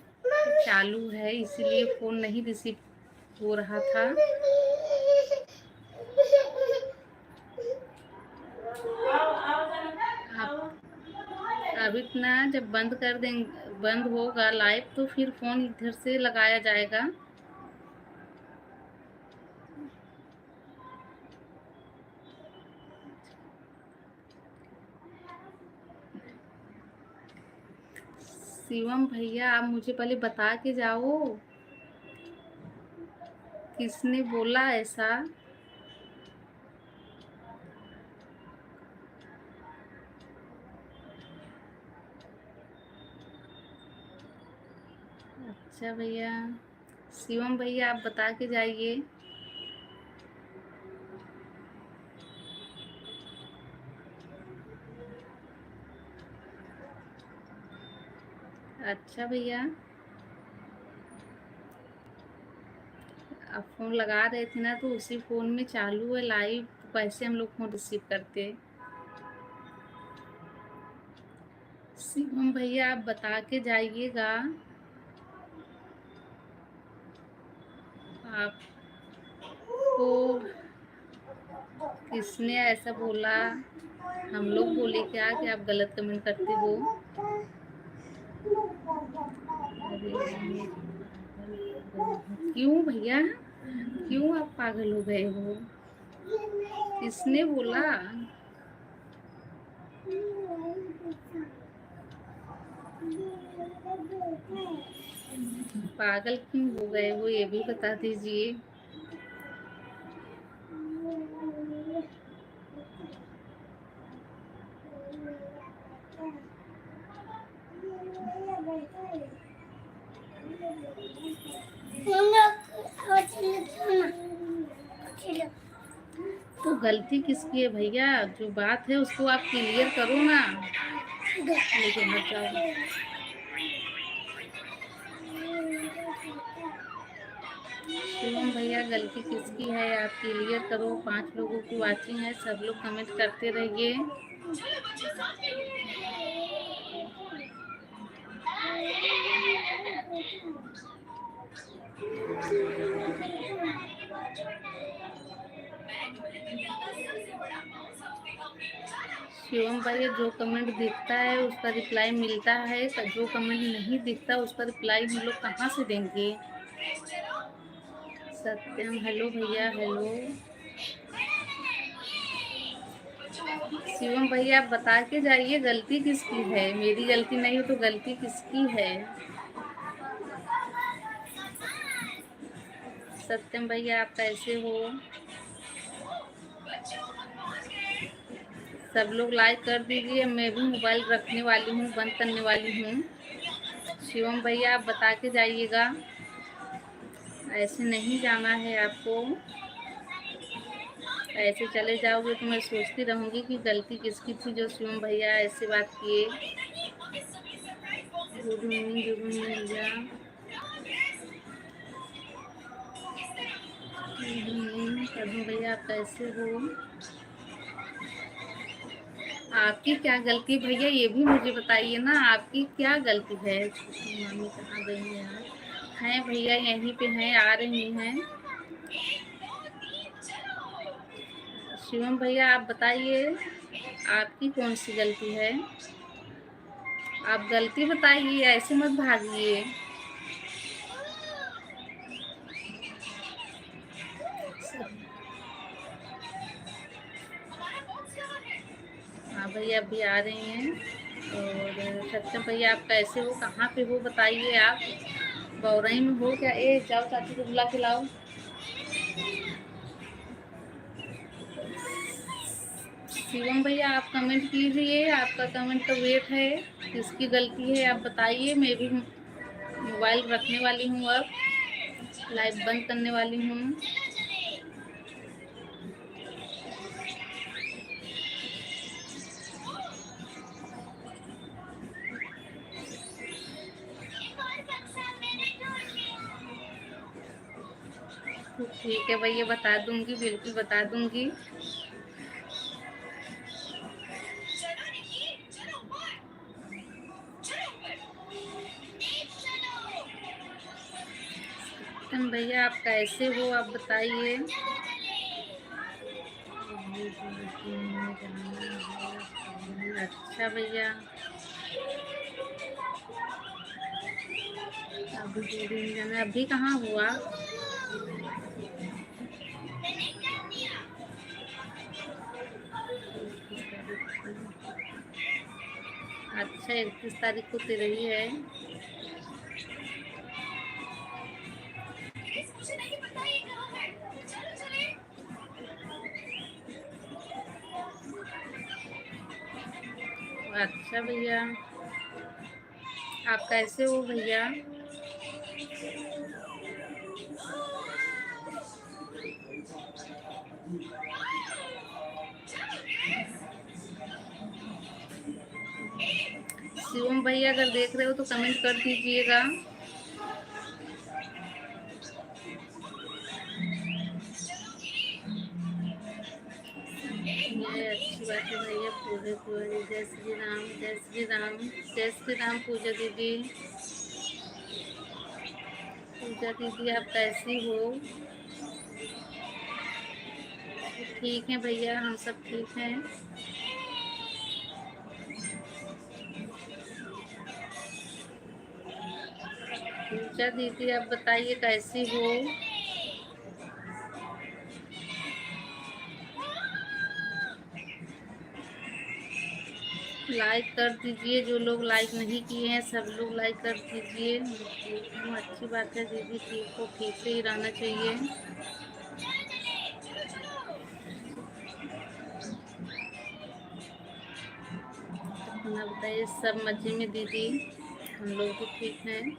चालू है इसीलिए फ़ोन नहीं रिसीव हो रहा था। आप अभी ना जब बंद कर देंगे, बंद होगा लाइव तो फिर फ़ोन इधर से लगाया जाएगा। शिवम भैया आप मुझे पहले बता के जाओ, किसने बोला ऐसा? अच्छा भैया, शिवम भैया आप बता के जाइए। अच्छा भैया, आप फ़ोन लगा रहे थे ना तो उसी फ़ोन में चालू है लाइव, कैसे हम लोग फोन रिसीव करते। शिवम भैया आप बता के जाइएगा आपको किसने ऐसा बोला। हम लोग बोले क्या कि आप गलत कमेंट करते हो। अरे क्यों भैया, क्यों आप पागल हो गए हो? किसने बोला? पागल क्यों हो गए हो ये भी बता दीजिए। तो गलती किसकी है भैया? जो बात है उसको आप क्लियर करो ना। लेकिन मत जाओ। शिवम भैया गलती किसकी है आप क्लियर करो। 5 लोगों की वाचिंग है, सब लोग कमेंट करते रहिए। शिवम भैया जो कमेंट दिखता है उसका रिप्लाई मिलता है, जो कमेंट नहीं दिखता उसका रिप्लाई हम लोग कहाँ से देंगे। सत्यम हेलो भैया हेलो। शिवम भैया आप बता के जाइए गलती किसकी है। मेरी गलती नहीं हो तो गलती किसकी है? सत्यम भैया आप कैसे हो? सब लोग लाइक कर दीजिए। मैं भी मोबाइल रखने वाली हूँ, बंद करने वाली हूँ। शिवम भैया आप बता के जाइएगा, ऐसे नहीं जाना है आपको। ऐसे चले जाओगे तो मैं सोचती रहूँगी कि गलती किसकी थी जो शिवम भैया ऐसे बात किए। गुड मॉर्निंग भैया। कदम भैया आप कैसे हो? आपकी क्या गलती भैया ये भी मुझे बताइए ना, आपकी क्या गलती है? छोटी मामी कहाँ गई है यार? हैं भैया यहीं पे हैं, आ रही हैं। शिवम भैया आप बताइए आपकी कौन सी गलती है? आप गलती बताइए, ऐसे मत भागिए। हाँ भैया अभी आ रही हैं। और सत्यम भैया आप कैसे हो, कहाँ पे हो बताइए। आप बौरई में हो क्या? ए जाओ चाची को बुला के लाओ। शिवम भैया आप कमेंट कीजिए, आपका कमेंट का वेट है। किसकी गलती है आप बताइए। मैं भी मोबाइल रखने वाली हूँ, अब लाइव बंद करने वाली हूँ। ठीक है भैया बता दूंगी, बिल्कुल बता दूंगी। भैया आप कैसे हो आप बताइए। अच्छा भैया अभी 2 दिन जाना, अभी कहाँ हुआ? अच्छा 31 तारीख को तेरे ही है। अच्छा भैया आप कैसे हो भैया? शिवम भैया अगर देख रहे हो तो कमेंट कर दीजिएगा। है, अच्छी बात है भैया। पूरे पूरे जय श्री राम, जय श्री राम, जय श्री राम। पूजा दीदी, पूजा दीदी आप कैसी हो? ठीक है भैया, हम सब ठीक हैं। पूजा दीदी आप बताइए कैसी हो? लाइक कर दीजिए, जो लोग लाइक नहीं किए हैं सब लोग लाइक कर दीजिए। ठीक हूँ, अच्छी बात है दीदी, ठीक हो, ठीक से ही रहना चाहिए। अपना बताइए, सब मजे में दीदी? हम लोग भी ठीक हैं।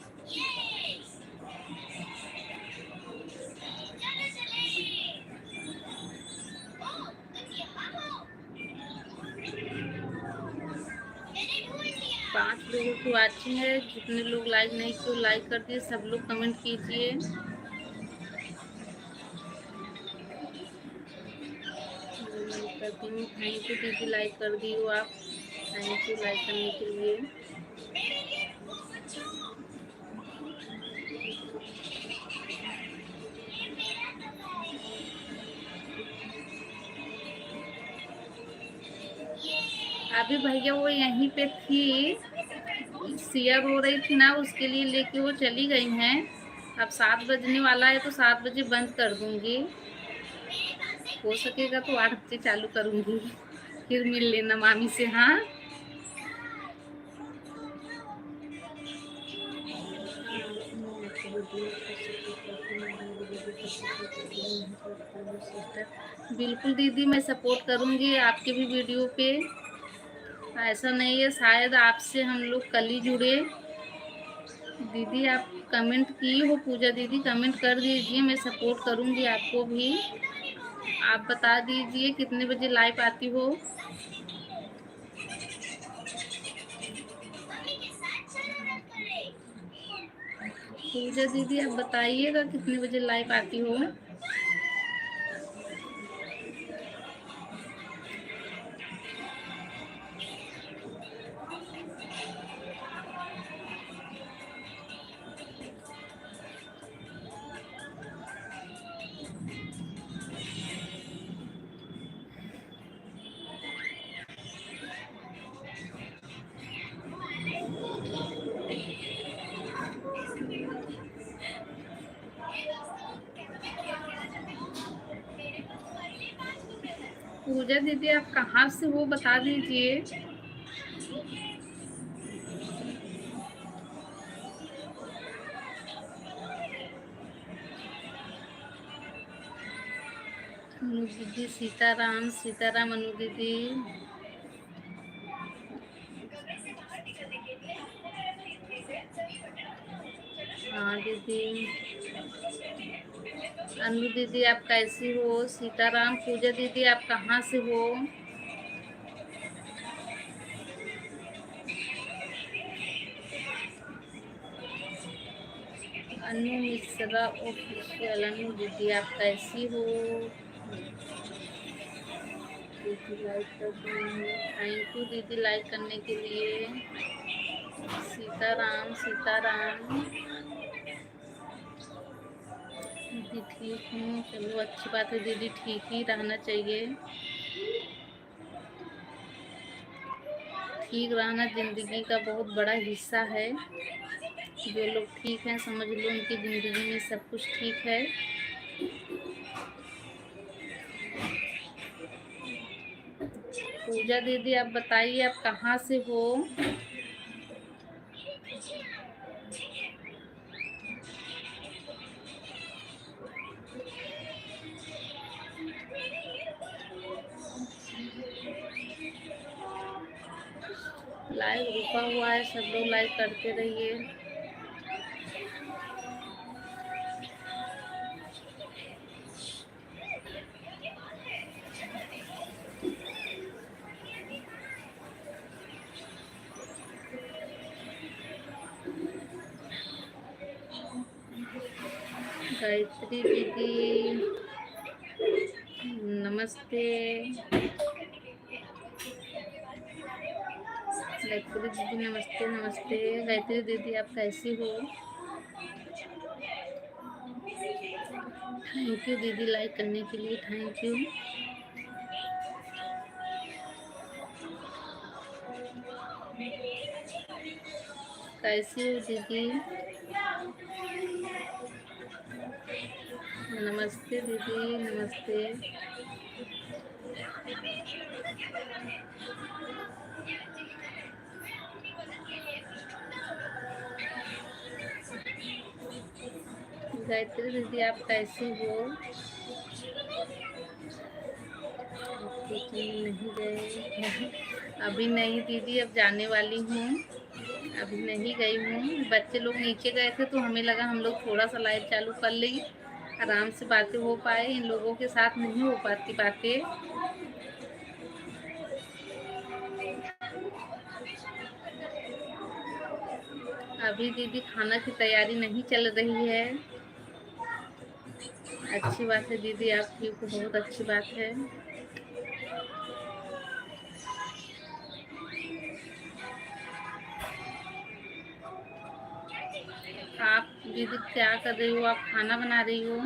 5 लोगों की वाचिंग है, जितने लोग लाइक नहीं किए लाइक कर दिए, सब लोग कमेंट कीजिए। लाइक करती हूँ, थैंक यू दीदी, लाइक कर दी हो आप, थैंक यू लाइक करने के लिए। अभी भैया वो यहीं पे थी, शेयर हो रही थी ना, उसके लिए लेके वो चली गई हैं। अब 7 बजने वाला है तो 7 बजे बंद कर दूंगी, हो सकेगा तो 8 बजे चालू करूंगी। फिर मिल लेना मामी से। हाँ, बिल्कुल दीदी, मैं सपोर्ट करूंगी आपके भी वीडियो पे। ऐसा नहीं है, शायद आपसे हम लोग कल ही जुड़े। दीदी आप कमेंट की हो, पूजा दीदी कमेंट कर दीजिए, मैं सपोर्ट करूंगी आपको भी। आप बता दीजिए कितने बजे लाइव आती हो। पूजा दीदी आप बताइएगा कितने बजे लाइव आती हो। पूजा दीदी आप कहाँ से हो बता दीजिए। अनु दीदी, सीताराम, सीताराम अनु दीदी। हाँ दीदी। अनु दीदी आप कैसी हो? सीताराम। पूजा दीदी आप कहाँ से हो? अनु मिश्रा ऑफिशियल। अनु दीदी आप कैसी हो? दीदी लाइक कर दी, थैंक यू दीदी लाइक करने के लिए। सीताराम, सीताराम। दीदी ठीक हूँ, चलो अच्छी बात है दीदी, ठीक ही रहना चाहिए। ठीक रहना जिंदगी का बहुत बड़ा हिस्सा है। जो लोग ठीक हैं समझ लो उनकी ज़िंदगी में सब कुछ ठीक है। पूजा दीदी आप बताइए आप कहाँ से हो? लाइव रुका हुआ है, सब लोग लाइक करते रहिए। गायत्री दीदी नमस्ते। गायत्री दीदी नमस्ते। नमस्ते गायत्री दीदी, आप कैसी हो? थैंक यू दीदी, लाइक करने के लिए थैंक यू। कैसी हो दीदी? नमस्ते दीदी नमस्ते। गायत्री दीदी आप कैसी हो? नहीं गए अभी नहीं दीदी, अब जाने वाली हूँ, अभी नहीं गई हूँ। बच्चे लोग नीचे गए थे तो हमें लगा हम लोग थोड़ा सा लाइव चालू कर लें, आराम से बातें हो पाए। इन लोगों के साथ नहीं हो पाती बातें। अभी दीदी खाना की तैयारी नहीं चल रही है। अच्छी बात है दीदी, आप ठीक हो, बहुत अच्छी बात है। आप दीदी क्या कर रही हो? आप खाना बना रही हो?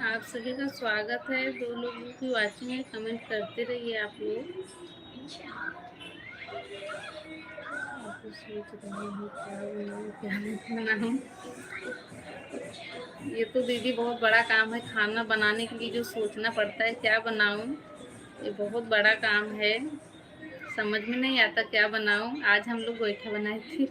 आप सभी का स्वागत है। 2 लोगों की वाचिंग है, कमेंट करते रहिए आप लोग। तो सोच रही हूँ क्या बनाऊँ। ये तो दीदी बहुत बड़ा काम है, खाना बनाने के लिए जो सोचना पड़ता है क्या बनाऊँ, ये बहुत बड़ा काम है। समझ में नहीं आता क्या बनाऊँ। आज हम लोग गोईठा बनाए थे।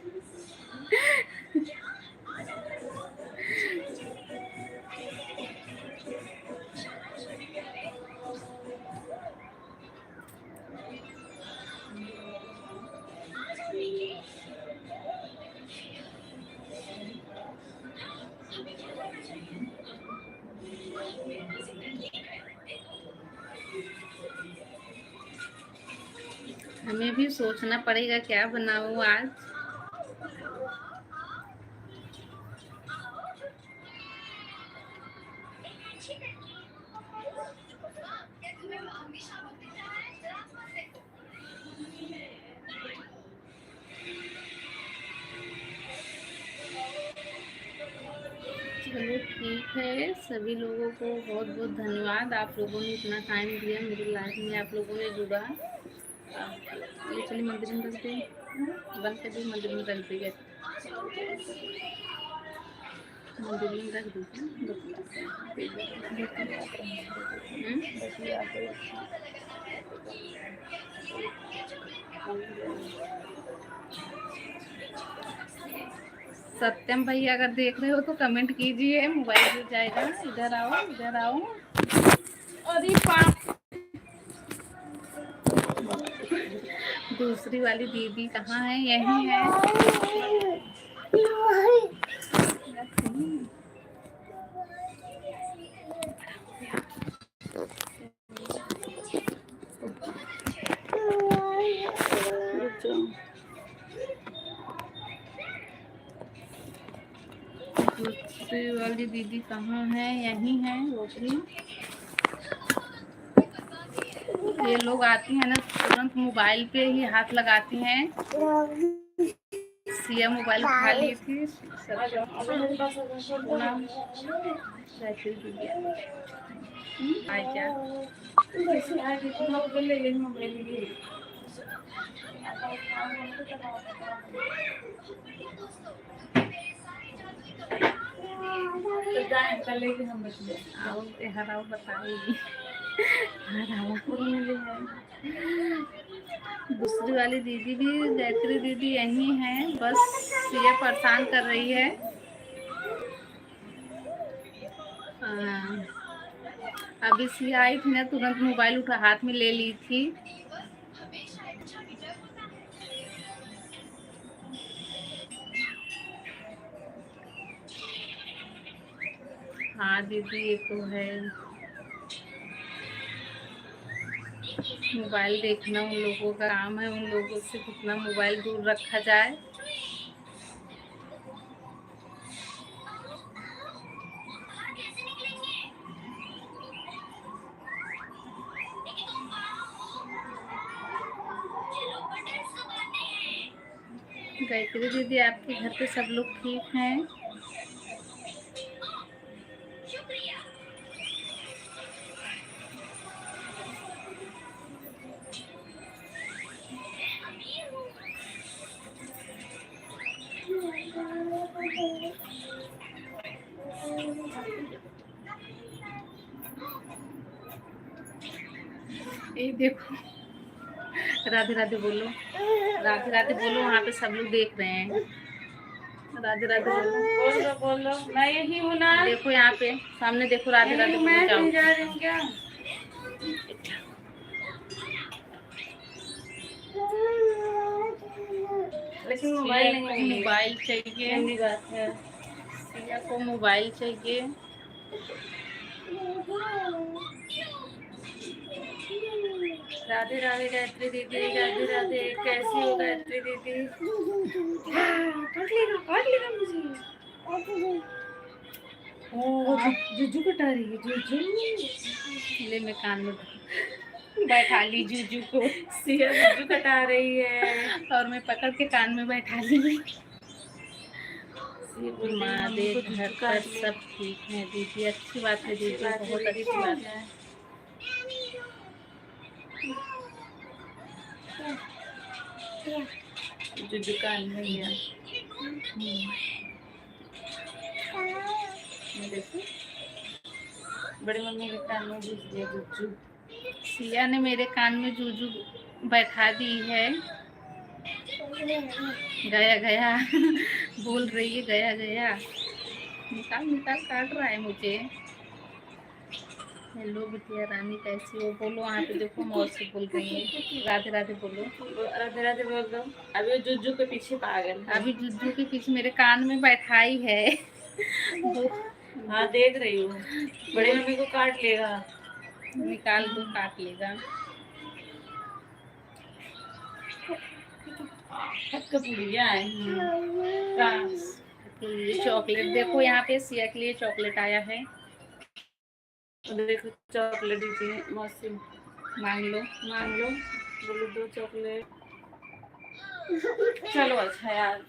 हमें भी सोचना पड़ेगा क्या बनाऊँ आज। चलो ठीक है, सभी लोगों को बहुत बहुत धन्यवाद। आप लोगों ने इतना टाइम दिया मेरी लाइफ में, आप लोगों ने जुड़ा। ये चलिए मंदिर में रख दें, बंद कर दी, मंदिर में रख दी, मंदिर में रख सत्यम भैया अगर देख रहे हो तो कमेंट कीजिए, मोबाइल गिर जाएगा। इधर आओ, इधर आओ। अरे दूसरी वाली दीदी कहाँ है? यही है। दूसरी वाली दीदी कहाँ है? यही है वो भी। ये लोग आती हैं ना तुरंत मोबाइल पे ही हाथ लगाती हैं। सिया मोबाइल उठा ली थी। बताएगी। दूसरी वाली दीदी भी, गायत्री दीदी यही है, बस ये परेशान कर रही है। अभी सिया आई थी ना, तुरंत मोबाइल उठा हाथ में ले ली थी। हाँ दीदी ये तो है, मोबाइल देखना उन लोगों का काम है, उन लोगों से कितना मोबाइल दूर रखा जाए। गायत्री दीदी आपके घर पे सब लोग ठीक हैं? ये देखो, राधे राधे बोलो, राधे राधे बोलो, वहाँ पे सब लोग देख रहे हैं। राधे राधे बोलो, बोलो मैं यही हूँ ना। देखो यहाँ पे सामने देखो, राधे राधे मैं बोलो। नहीं जा रही हूँ क्या? लेकिन मोबाइल नहीं, मोबाइल चाहिए, बात है। सिया को मोबाइल चाहिए। राधे राधे गायत्री दीदी, राधे राधे। कैसी हो गायत्री दीदी? काट लेगा मुझे। ओ जुजू कटा रही है, जुजू। ले मैं कान में बैठा ली जूजू को। सिया जुजू कटा रही है और मैं पकड़ के कान में बैठा ली। महादेव घर पर सब ठीक है दीदी, अच्छी बात है दीदी, बहुत अच्छी बात है। जुजू कान में लिया। देखो बड़ी मम्मी के कान में घुस गया जुजू। सिया ने मेरे कान में जूजू बैठा दी है। गया गया बोल रही है, गया गया। निकाल निकाल, काट रहा है मुझे। हेलो बिटिया रानी कैसी हो? बोलो वहाँ पे देखो, मौत से बोल रही है। राधे राधे बोलो, राधे राधे बोल दो। अभी जुजू के पीछे पागल है। अभी जुजू के पीछे मेरे कान में बैठाई है। हाँ देख रही हूँ, बड़ी मम्मी को काट लेगा। निकाल दो, काट लेगा। चॉकलेट देखो, यहाँ पे सिया के लिए चॉकलेट आया है। देखो चॉकलेट दीजिए मौसी। मांग लो, मांग लो, बोलो दो चॉकलेट। चलो अच्छा यार।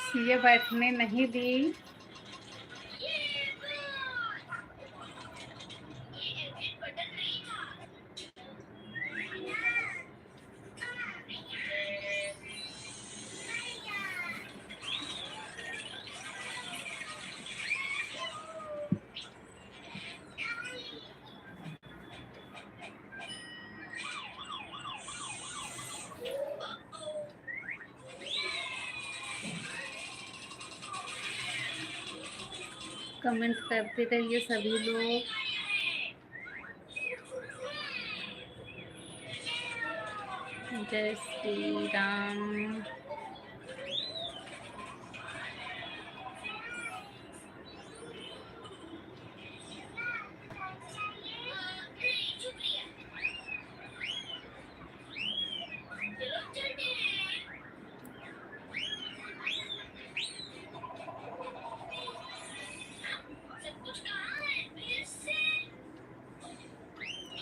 सिया बैठने नहीं दी। कमेंट करते रहिए सभी लोग। जय श्री राम।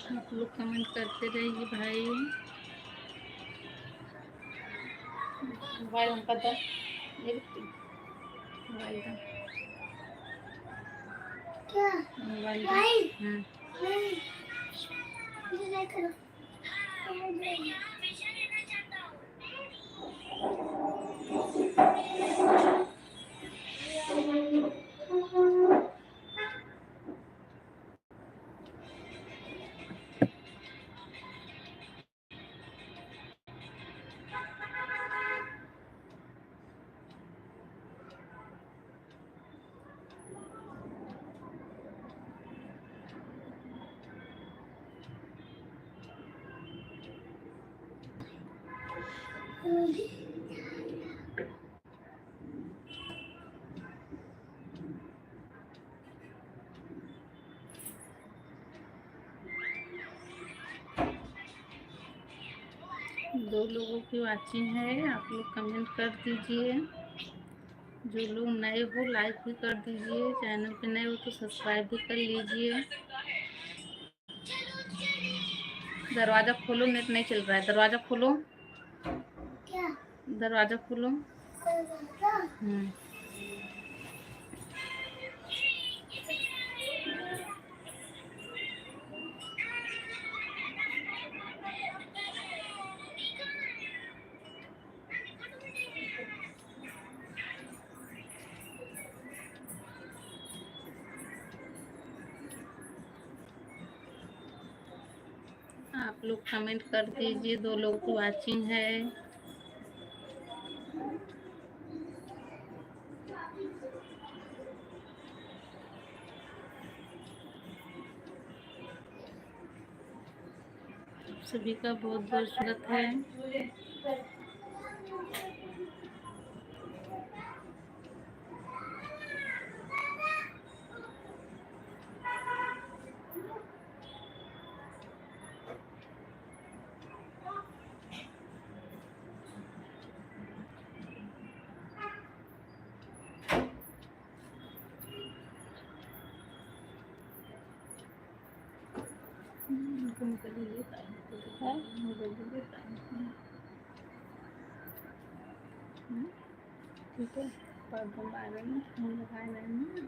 आप लोग कमेंट करते रहिए भाई। मोबाइल हमका दो, मोबाइल दो, क्या मोबाइल दो। भाई? हाँ करो। दो लोगों की वाचिंग है, आप लोग कमेंट कर दीजिए। जो लोग नए हो लाइक भी कर दीजिए, चैनल पे नए हो तो सब्सक्राइब भी कर लीजिए। दरवाज़ा खोलो, नेट नहीं चल रहा है। दरवाज़ा खोलो, क्या दरवाज़ा खोलो। आप लोग कमेंट कर दीजिए। दो लोग की वाचिंग है। सभी का बहुत बहुत स्वागत है। ठीक है, पर्दों बारे में हम लगाए नहीं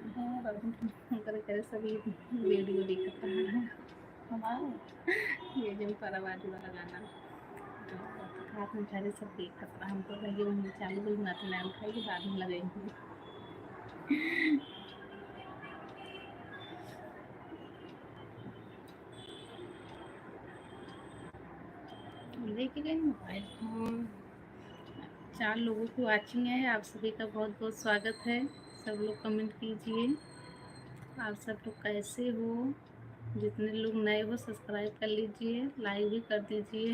पर्दों करे सभी वीडियो दिखता है हमारे ये जो परवाजू वाला गाना हाथ में पहले सब देखता था। हमको लगे वो चालू कोई ना तो मैं उठाई बाद में लगेंगे। लेके गए मोबाइल फोन। 4 लोगों की वाचिंग है। आप सभी का बहुत बहुत स्वागत है। सब लोग कमेंट कीजिए। आप सब लोग कैसे हो? जितने लोग नए हो सब्सक्राइब कर लीजिए, लाइक भी कर दीजिए।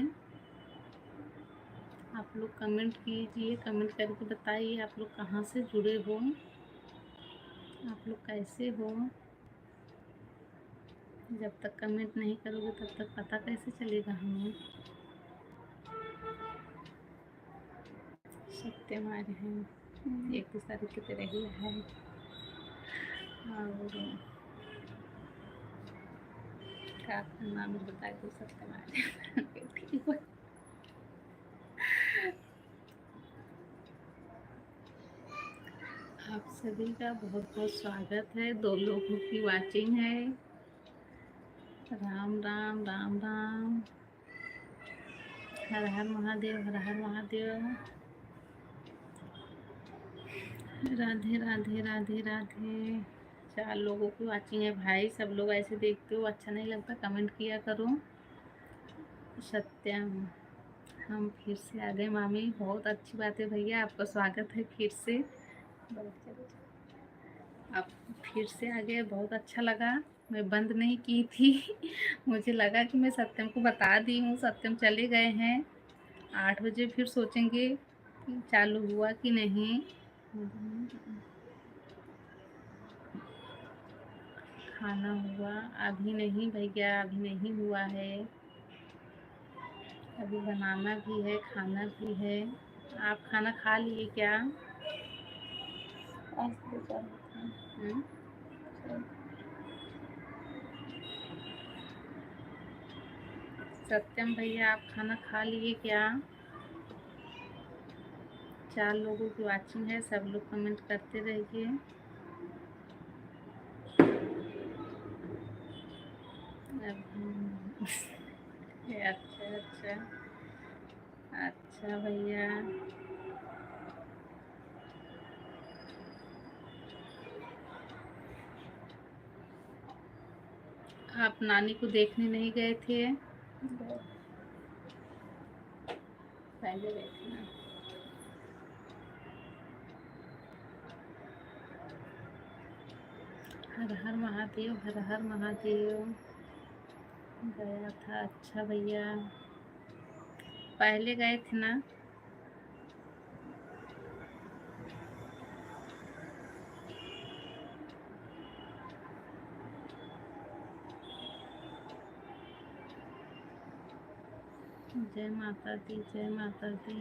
आप लोग कमेंट कीजिए, कमेंट करके बताइए आप लोग कहाँ से जुड़े हो, आप लोग कैसे हो। जब तक कमेंट नहीं करोगे तब तक पता कैसे चलेगा हमें। सत्य हमारे हैं एक दूसरे की तरह ही है। और क्या नाम बताए तो सत्य हमारे आप सभी का बहुत बहुत स्वागत है। 2 लोगों की वाचिंग है। राम राम राम राम। हर हर महादेव, हर हर महादेव। राधे राधे राधे राधे। 4 लोगों की वाचिंग है भाई। सब लोग ऐसे देखते हो अच्छा नहीं लगता, कमेंट किया करो। सत्यम, हम फिर से आ गए मामी। बहुत अच्छी बात है भैया, आपका स्वागत है फिर से। आप फिर से आ गए, बहुत अच्छा लगा। मैं बंद नहीं की थी मुझे लगा कि मैं सत्यम को बता दी हूँ। सत्यम चले गए हैं। 8 बजे फिर सोचेंगे कि चालू हुआ कि नहीं। खाना हुआ? अभी नहीं भैया, अभी नहीं हुआ है। अभी बनाना भी है, खाना भी है। आप खाना खा लिए क्या? सत्यम भैया, आप खाना खा लिए क्या? 4 लोगों की वाचिंग है। सब लोग कमेंट करते रहिए। अच्छा अच्छा अच्छा भैया। आप नानी को देखने नहीं गए थे? पहले गए थे ना। हर हर महादेव, हर हर महादेव। गया था। अच्छा भैया, पहले गए थे ना। जय माता दी, जय माता दी।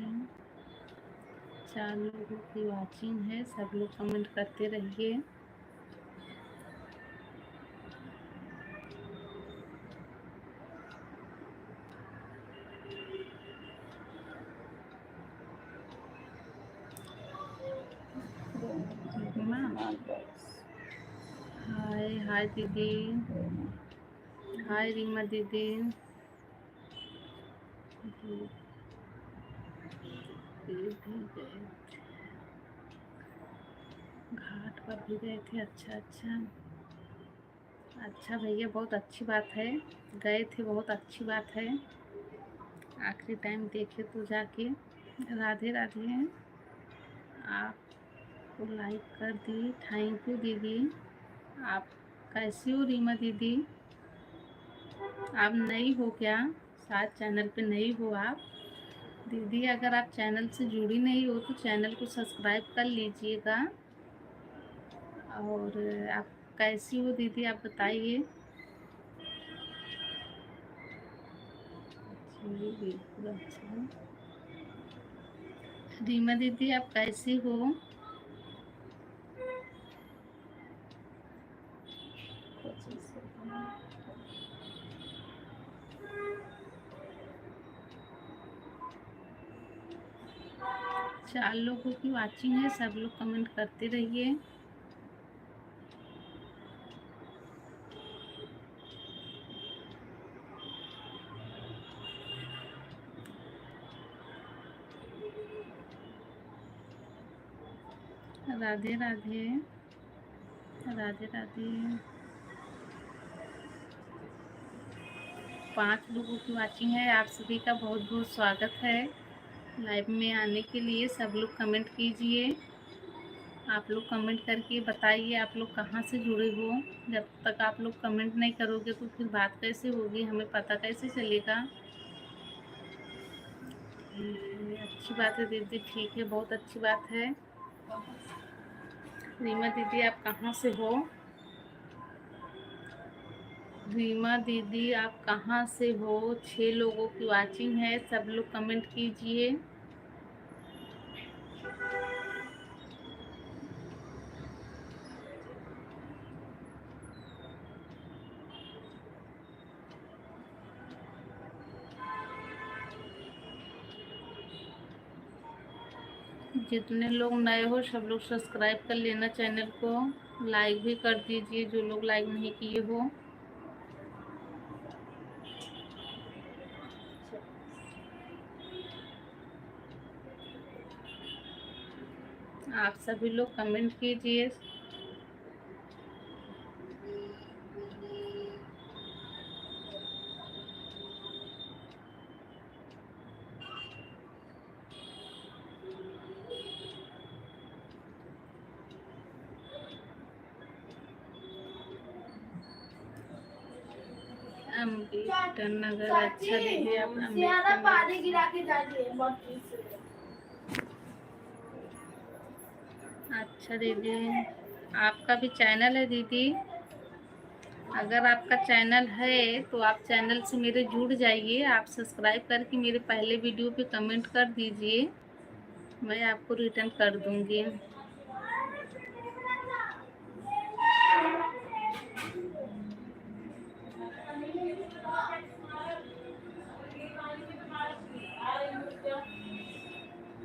4 लोगों की वाचिंग है, सब लोग कमेंट करते रहिए। हाय हाय दीदी, हाय रीमा दीदी। भी गए घाट पर भी गए थे। अच्छा अच्छा अच्छा भैया, बहुत अच्छी बात है, गए थे, बहुत अच्छी बात है। आखिरी टाइम देखे तो जाके। राधे राधे। आपको लाइक कर दी, थैंक यू दीदी। आप कैसी हो रीमा दीदी? आप नई हो क्या? शायद चैनल पे नई हो आप दीदी। अगर आप चैनल से जुड़ी नहीं हो तो चैनल को सब्सक्राइब कर लीजिएगा। और आप कैसी हो दीदी, आप बताइए। जी बिल्कुल अच्छा। रीमा दीदी आप कैसी हो? चार लोगों की वाचिंग है, सब लोग कमेंट करते रहिए। राधे राधे, राधे राधे। 5 लोगों की वाचिंग है, आप सभी का बहुत बहुत स्वागत है लाइव में आने के लिए। सब लोग कमेंट कीजिए। आप लोग कमेंट करके बताइए आप लोग कहाँ से जुड़े हो। जब तक आप लोग कमेंट नहीं करोगे तो फिर बात कैसे होगी, हमें पता कैसे चलेगा। अच्छी बात है दीदी, ठीक है, बहुत अच्छी बात है। रीमा दीदी आप कहाँ से हो? रीमा दीदी आप कहाँ से हो? 6 लोगों की वाचिंग है, सब लोग कमेंट कीजिए। जितने लोग नए हो सब लोग सब्सक्राइब कर लेना चैनल को, लाइक भी कर दीजिए जो लोग लाइक नहीं किए हो। आप सभी लोग कमेंट कीजिए। अम्बेडकर नगर, अच्छा दीदी आप अम्बेडकर पानी गिरा के जाके अच्छा दीदी, आपका भी चैनल है दीदी? अगर आपका चैनल है तो आप चैनल से मेरे जुड़ जाइए। आप सब्सक्राइब करके मेरे पहले वीडियो पे कमेंट कर दीजिए, मैं आपको रिटर्न कर दूंगी।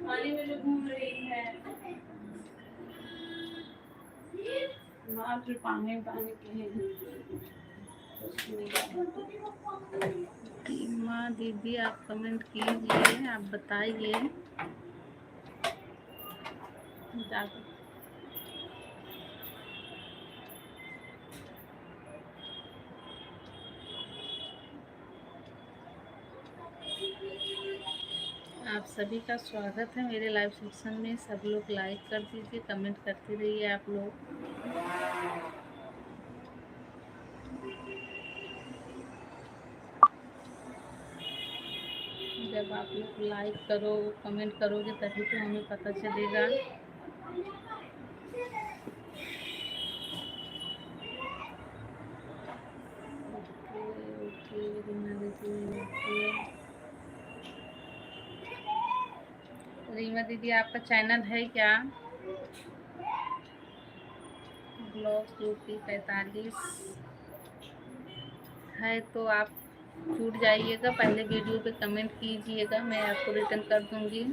पानी में जो घूम रही है फिर पानी पानी टीमा दीदी आप कमेंट कीजिए, आप बताइए। आप सभी का स्वागत है मेरे लाइव सेक्शन में। सब लोग लाइक कर दीजिए, कमेंट करते रहिए आप लोग। जब आप लोग लाइक करो कमेंट करोगे तभी तो हमें पता चलेगा। ओके ओके रीना दीदी, ओके। रीमा दीदी आपका चैनल है क्या? ब्लॉग यूपी 45 है तो आप छूट जाइएगा, पहले वीडियो पे कमेंट कीजिएगा, मैं आपको रिटर्न कर दूंगी।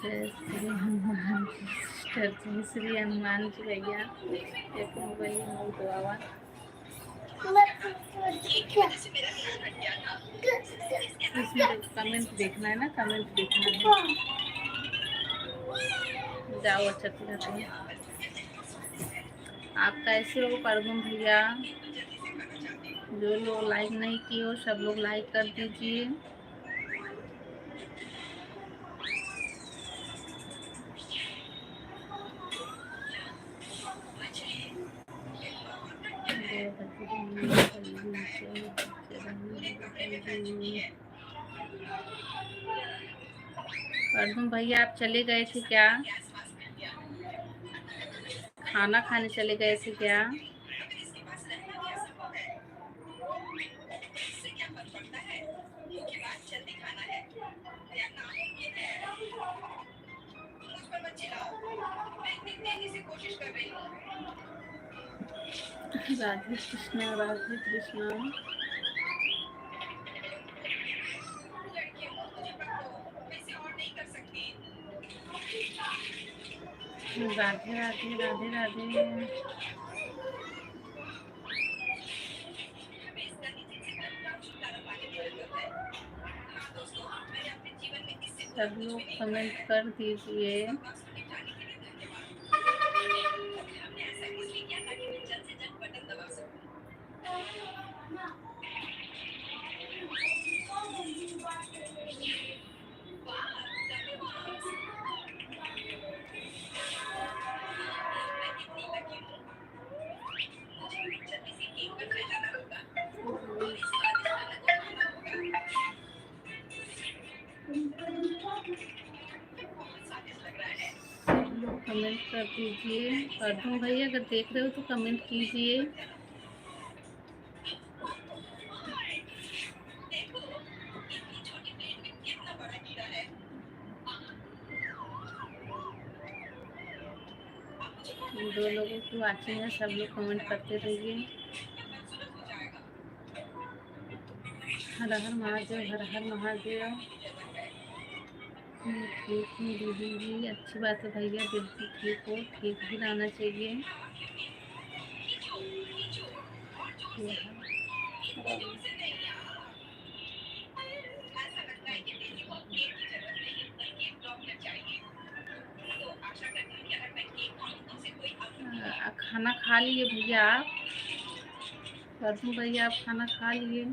जय श्री हनुमान जी सिस्टर जी, श्री हनुमान जी भैया एक मोबाइल बहुत बाबा। इसमें कमेंट देखना है ना, कमेंट देखना है। जाओ अच्छा रहते हैं। आप कैसे हो परदुम भैया? जो लोग लाइक नहीं किए हो सब लोग लाइक कर दीजिए। परदुम भैया आप चले गए थे क्या? खाना खाने चले गए थे क्या? राधे कृष्णा राधे कृष्णा। राधे राधे राधे राधे। सब लोग कमेंट कर दीजिए। कमेंट कर दीजिए। परदुम भैया अगर देख रहे हो तो कमेंट कीजिए। दो लोगों की वाचिंग है, सब लोग कमेंट करते रहिए। हर हर महादेव, हर हर महादेव। ठीक हूँ दीदी जी, अच्छी बात है भैया, बिल्कुल ठीक हो, ठीक भी रहना चाहिए। खाना खा लिए भैया आप? परदुम भैया आप खाना खा लिए?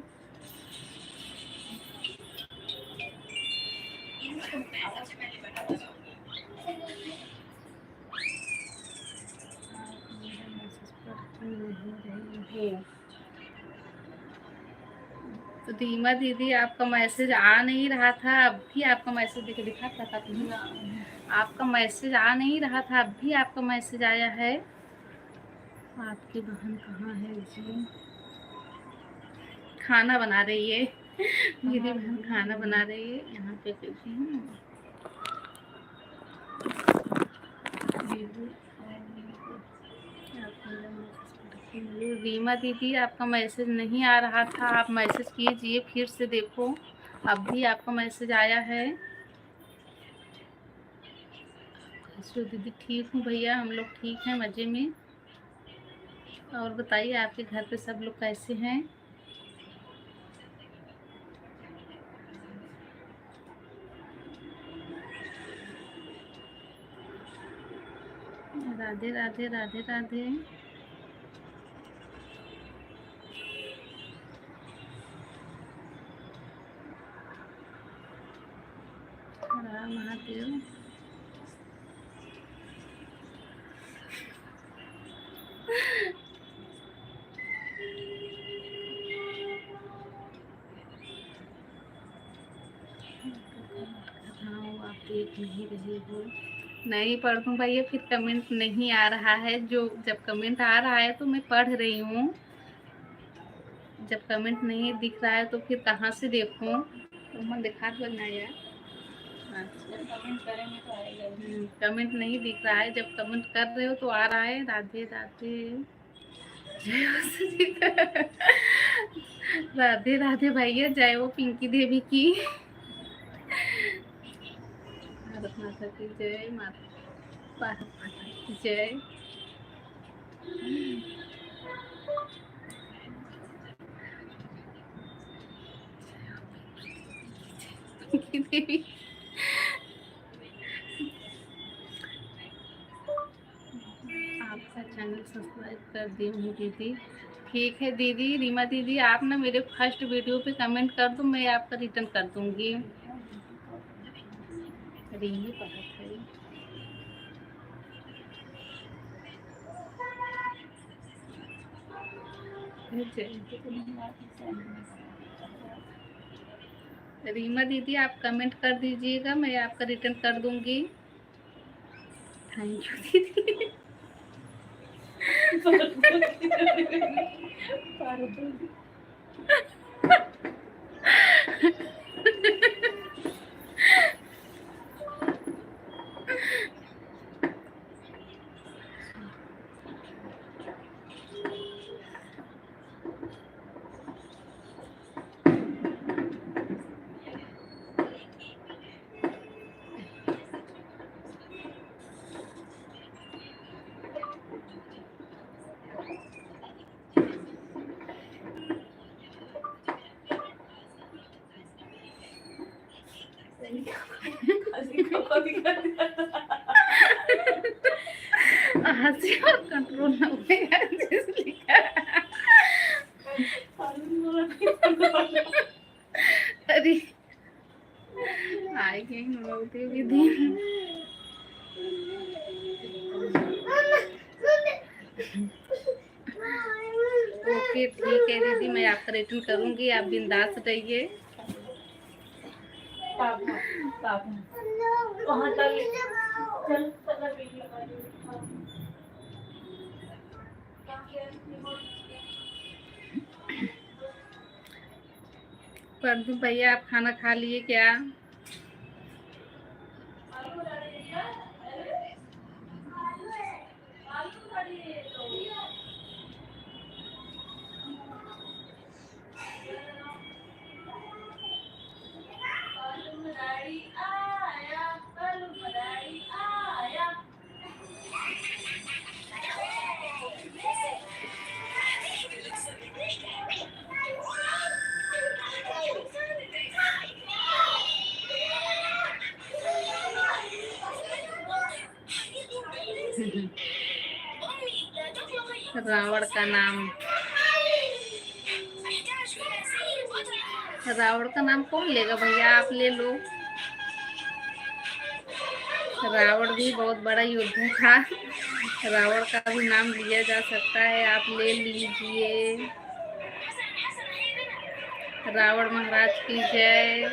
तो रीमा दीदी आपका मैसेज आ नहीं रहा था, अब भी आपका मैसेज दिखा था आपका मैसेज आ नहीं रहा था, अब भी आपका मैसेज आया है। आपकी बहन कहाँ है जी? खाना बना रही है मेरी बहन, खाना बना रही है। यहाँ पे रीमा दीदी आपका मैसेज नहीं आ रहा था, आप मैसेज कीजिए, फिर से देखो अब भी आपका मैसेज आया है। दीदी ठीक हूँ भैया, हम लोग ठीक हैं, मज़े में। और बताइए आपके घर पे सब लोग कैसे हैं? राधे राधे राधे राधे। राम महादेव। आप देख नहीं रहे हो? नहीं पढ़ूँ भैया, फिर कमेंट नहीं आ रहा है। जो जब कमेंट आ रहा है तो मैं पढ़ रही हूँ। जब कमेंट नहीं दिख रहा है तो फिर कहाँ से देखूं? तो मैं दिखा दो ना यार। कमेंट करेंगे तो आएगा। कमेंट नहीं दिख रहा है, जब कमेंट कर रहे हो तो आ रहा है। राधे राधे, जय हो सुजीता। राधे राधे भैया, जय हो पिंकी देवी की। भारत माता की जय, भारत माता की जय। पिंकी देवी, आपका चैनल सब्सक्राइब कर दी हूँ दीदी। ठीक है दीदी, रीमा दीदी, आप ना मेरे फर्स्ट वीडियो पे कमेंट कर दो, मैं आपका रिटर्न कर दूंगी। रीमी पढ़ा था रीमा दीदी, आप कमेंट कर दीजिएगा, मैं आपका रिटर्न कर दूंगी। थैंक यू दीदी। हंसी और कंट्रोल न हुए लिखा। अरे आएंगे नौते भी दिन। ओके ठीक है दीदी, मैं आपका रिटर्न करूंगी, आप बिंदास रहिए। परदू भैया, आप खाना खा लिए क्या? रावण का नाम, रावण का नाम कौन लेगा भैया, आप ले लो। रावण भी बहुत बड़ा योद्धा था, रावण का भी नाम लिया जा सकता है, आप ले लीजिए। रावण महाराज की जय।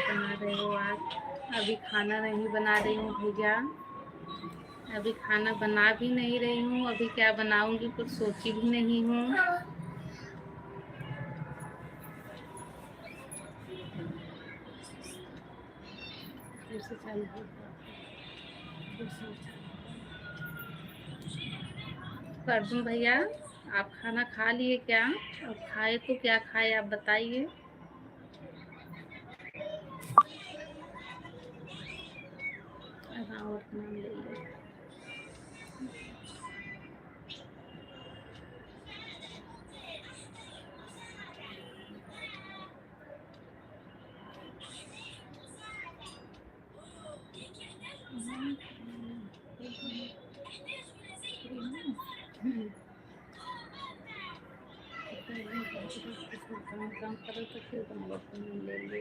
बना रहे हो आज? अभी खाना नहीं बना रही हूँ भैया, अभी खाना बना भी नहीं रही हूँ, अभी क्या बनाऊंगी कुछ सोची भी नहीं हूँ। कर दूं भैया, आप खाना खा लिए क्या? और खाए तो क्या खाए आप बताइए। रावण का नाम ले लिया। काम करो तो फिर ले ले।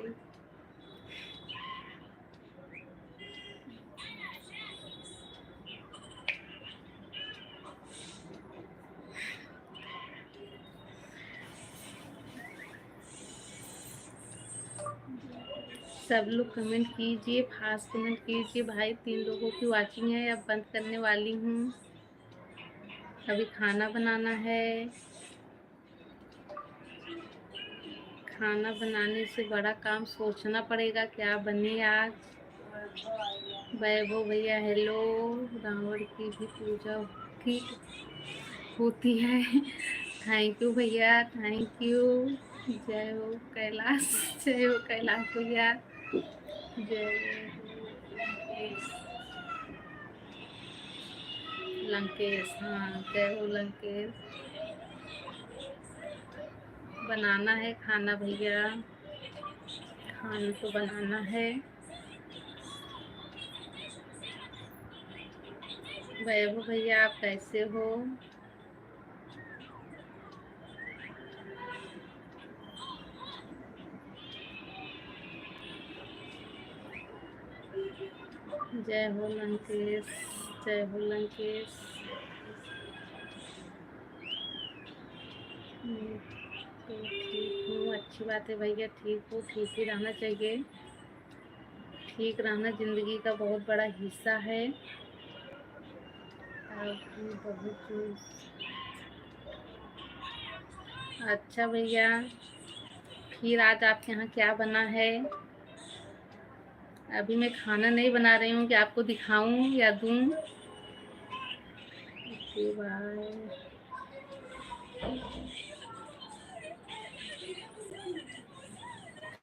सब लोग कमेंट कीजिए, फास्ट कमेंट कीजिए भाई। 3 लोगों की वाचिंग है, अब बंद करने वाली हूँ। अभी खाना बनाना है। खाना बनाने से बड़ा काम सोचना पड़ेगा क्या बने आज। वैभव भैया हेलो। रावण की भी पूजा होती है। थैंक यू भैया, थैंक यू। जय हो कैलाश, जय हो कैलाश भैया, जय लंकेश। लंकेश, हाँ जय हो लंकेश। बनाना है खाना भैया, खाना तो बनाना है। वैभव भैया आप कैसे हो? जय हो लंकेश, जय हो लंकेश। तो ठीक हूँ, अच्छी बात है भैया, ठीक हो, ठीक ही रहना चाहिए। ठीक रहना ज़िंदगी का बहुत बड़ा हिस्सा है। बहुत अच्छा भैया, फिर आज आपके यहाँ क्या बना है? अभी मैं खाना नहीं बना रही हूँ कि आपको दिखाऊं या दूं। Okay bye.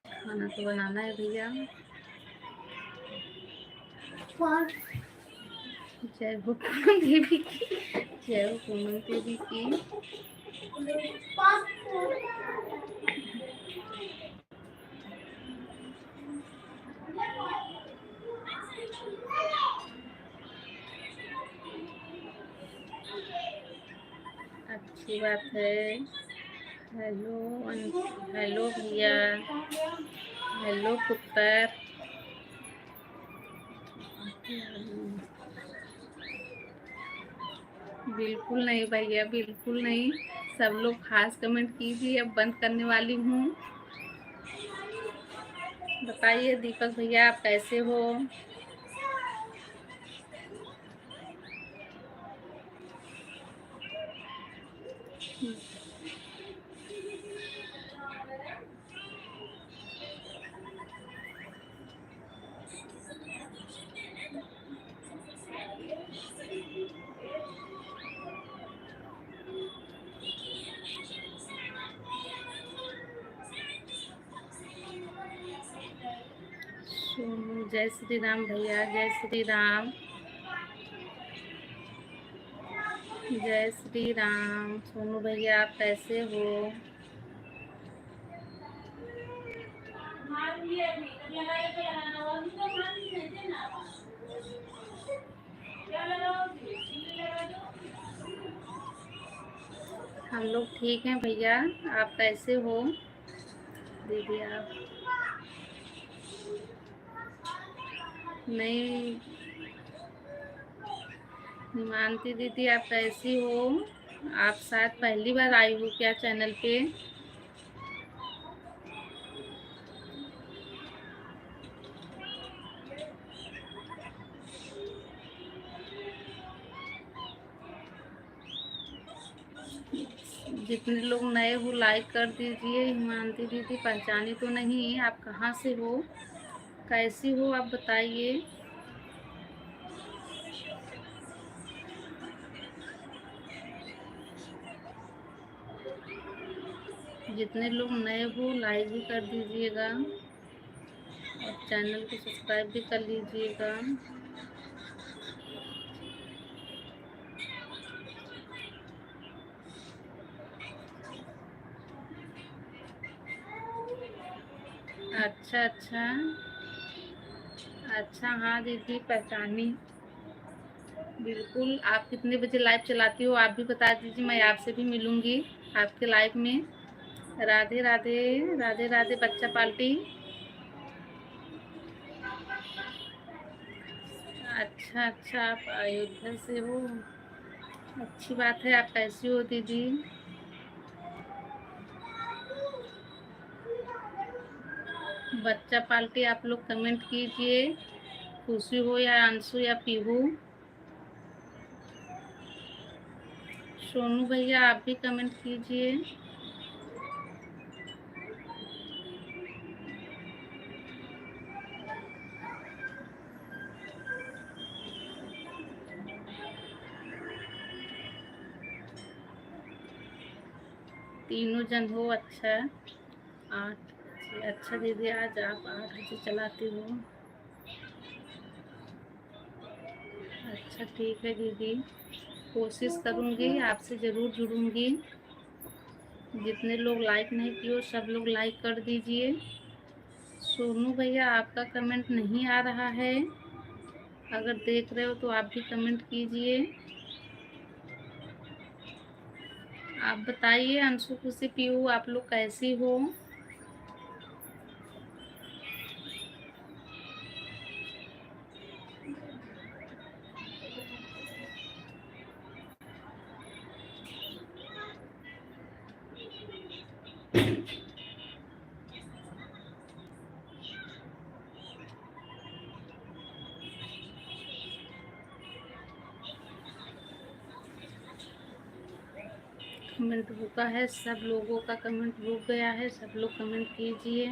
खाना तो बनाना है भैया। जय हो पूनम देवी की, जय हो पूनम देवी की। अच्छी बात है। हेलो हेलो भैया, हेलो पुत्र। बिल्कुल नहीं भैया, बिल्कुल नहीं। सब लोग खास कमेंट कीजिए, अब बंद करने वाली हूँ। बताइए दीपक भैया आप कैसे हो? सोनू, जय श्री राम भैया, जय श्री राम, जय श्री राम। सोनू भैया आप कैसे हो? हम लोग ठीक हैं भैया, आप कैसे हो दीदी? आप नहीं, हिमांति दीदी आप कैसी हो? आप शायद पहली बार आई हो क्या चैनल पे? जितने लोग नए हो लाइक कर दीजिए। हिमांति दीदी पहचानी तो नहीं, आप कहाँ से हो, कैसी हो आप बताइए। जितने लोग नए हो लाइक भी कर दीजिएगा और चैनल को सब्सक्राइब भी कर लीजिएगा। अच्छा अच्छा अच्छा, हाँ दीदी पहचानी। बिल्कुल, आप कितने बजे लाइव चलाती हो आप भी बता दीजिए, मैं आपसे भी मिलूंगी आपके लाइव में। राधे राधे, राधे राधे बच्चा पार्टी। अच्छा अच्छा, आप अयोध्या से हो, अच्छी बात है। आप कैसी हो दीदी? बच्चा पार्टी आप लोग कमेंट कीजिए, खुशी हो या अंशु या पीहू। सोनू भैया आप भी कमेंट कीजिए। तीनों जन हो। अच्छा 8 बजे। अच्छा दीदी आज आप 8 बजे चलाती हो। अच्छा ठीक है दीदी, कोशिश करूँगी, आपसे ज़रूर जुड़ूंगी। जितने लोग लाइक नहीं किए सब लोग लाइक कर दीजिए। सोनू भैया आपका कमेंट नहीं आ रहा है, अगर देख रहे हो तो आप भी कमेंट कीजिए। आप बताइए अंशु, खुशी, पीहू आप लोग कैसी हो। कमेंट रुका है, सब लोगों का कमेंट रुक गया है, सब लोग कमेंट कीजिए।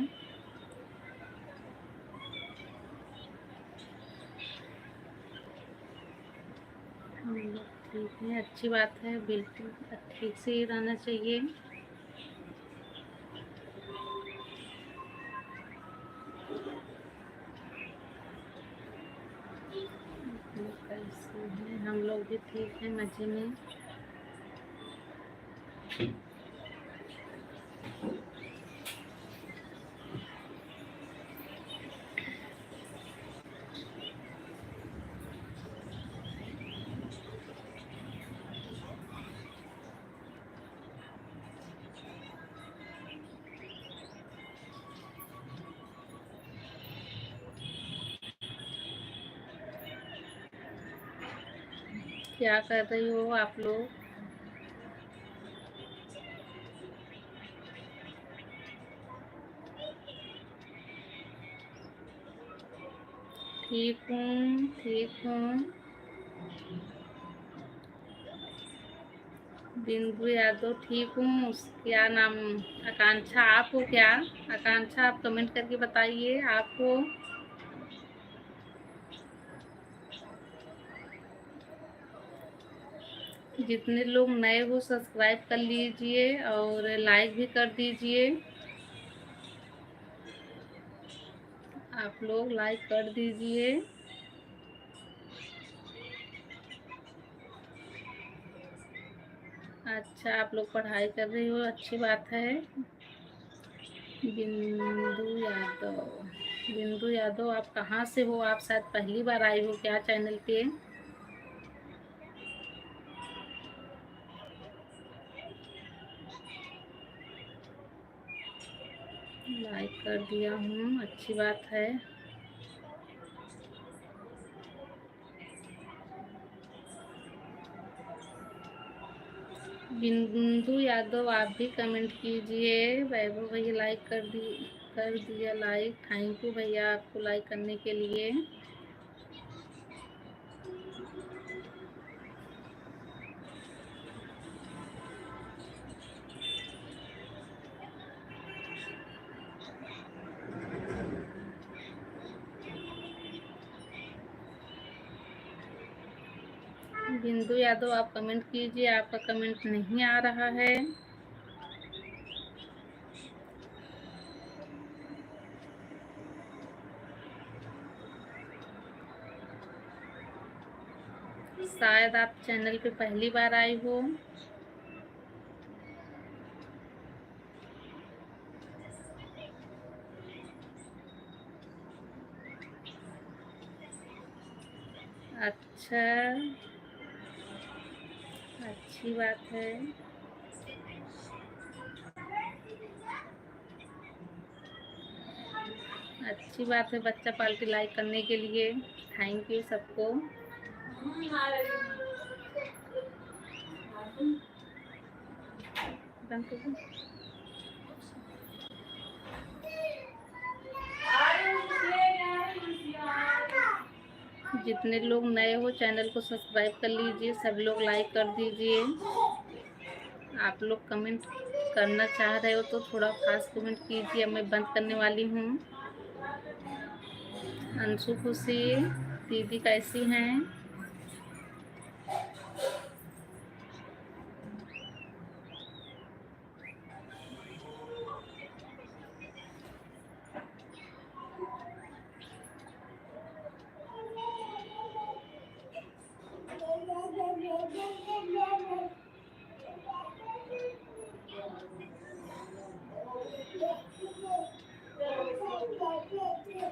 हम लोग ठीक है, अच्छी बात है, बिल्कुल ठीक से ही रहना चाहिए। हम लोग कैसे हैं, हम लोग भी ठीक है, मज़े में। क्या कर रही हो आप लोग। ठीक हूँ ठीक हूँ। बिंदु यादव ठीक हूँ। क्या नाम, आकांक्षा आप हो क्या। आकांक्षा आप कमेंट करके बताइए आप हो। जितने लोग नए हो सब्सक्राइब कर लीजिए और लाइक भी कर दीजिए। आप लोग लाइक कर दीजिए। अच्छा आप लोग पढ़ाई कर रही हो, अच्छी बात है। बिंदु यादव, बिंदु यादव आप कहाँ से हो, आप शायद पहली बार आई हो क्या चैनल पे। लाइक कर दिया हूँ, अच्छी बात है। बिंदु यादव आप भी कमेंट कीजिए। वैभव भैया लाइक कर दिया लाइक, थैंक यू भैया आपको लाइक करने के लिए। बिंदु यादव आप कमेंट कीजिए, आपका कमेंट नहीं आ रहा है। शायद आप चैनल पे पहली बार आए हो। अच्छा अच्छी बात है। अच्छी बात है बच्चा पार्टी लाइक करने के लिए, थैंक यू सबको। बंद कर दो। जितने लोग नए हो चैनल को सब्सक्राइब कर लीजिए, सब लोग लाइक कर दीजिए। आप लोग कमेंट करना चाह रहे हो तो थोड़ा खास कमेंट कीजिए। मैं बंद करने वाली हूँ। अंशु खुशी दीदी कैसी हैं?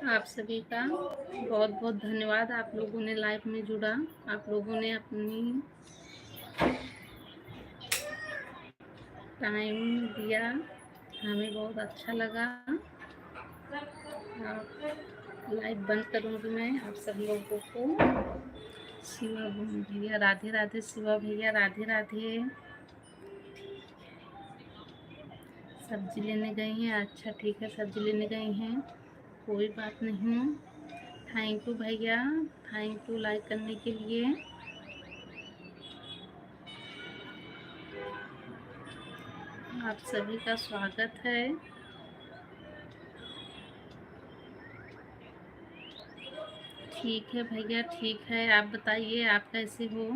आप सभी का बहुत बहुत धन्यवाद। आप लोगों ने लाइव में जुड़ा, आप लोगों ने अपनी टाइम दिया, हमें बहुत अच्छा लगा। लाइव बंद करूँगी मैं। आप सब लोगों को शिवा भैया राधे राधे, शिवा भैया राधे राधे। सब्जी लेने गई हैं? अच्छा ठीक है, सब्जी लेने गई हैं, कोई बात नहीं। थैंक यू भैया, थैंक यू लाइक करने के लिए। आप सभी का स्वागत है। ठीक है भैया, ठीक है। आप बताइए आप कैसे हो?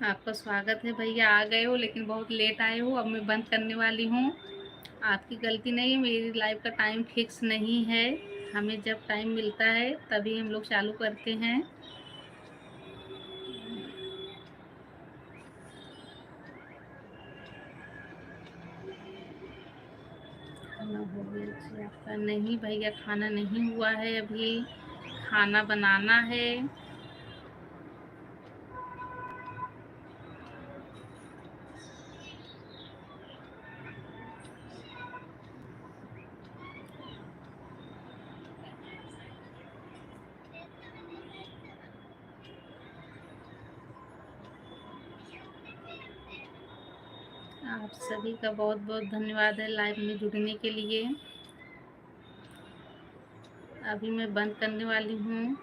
आपका स्वागत है भैया। आ गए हो लेकिन बहुत लेट आए हो। अब मैं बंद करने वाली हूँ। आपकी गलती नहीं है, मेरी लाइव का टाइम फिक्स नहीं है। हमें जब टाइम मिलता है तभी हम लोग चालू करते हैं। खाना हो गया जी आपका? नहीं भैया, खाना नहीं हुआ है, अभी खाना बनाना है। आप सभी का बहुत बहुत धन्यवाद है लाइव में जुड़ने के लिए। अभी मैं बंद करने वाली हूँ।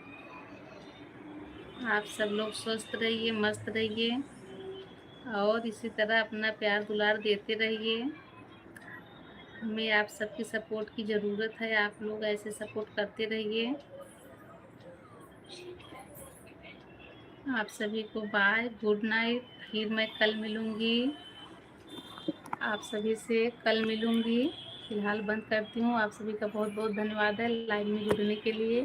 आप सब लोग स्वस्थ रहिए, मस्त रहिए और इसी तरह अपना प्यार दुलार देते रहिए। हमें आप सबकी सपोर्ट की ज़रूरत है। आप लोग ऐसे सपोर्ट करते रहिए। आप सभी को बाय, गुड नाइट। फिर मैं कल मिलूँगी, आप सभी से कल मिलूँगी। फ़िलहाल बंद करती हूँ। आप सभी का बहुत बहुत धन्यवाद है लाइव में जुड़ने के लिए।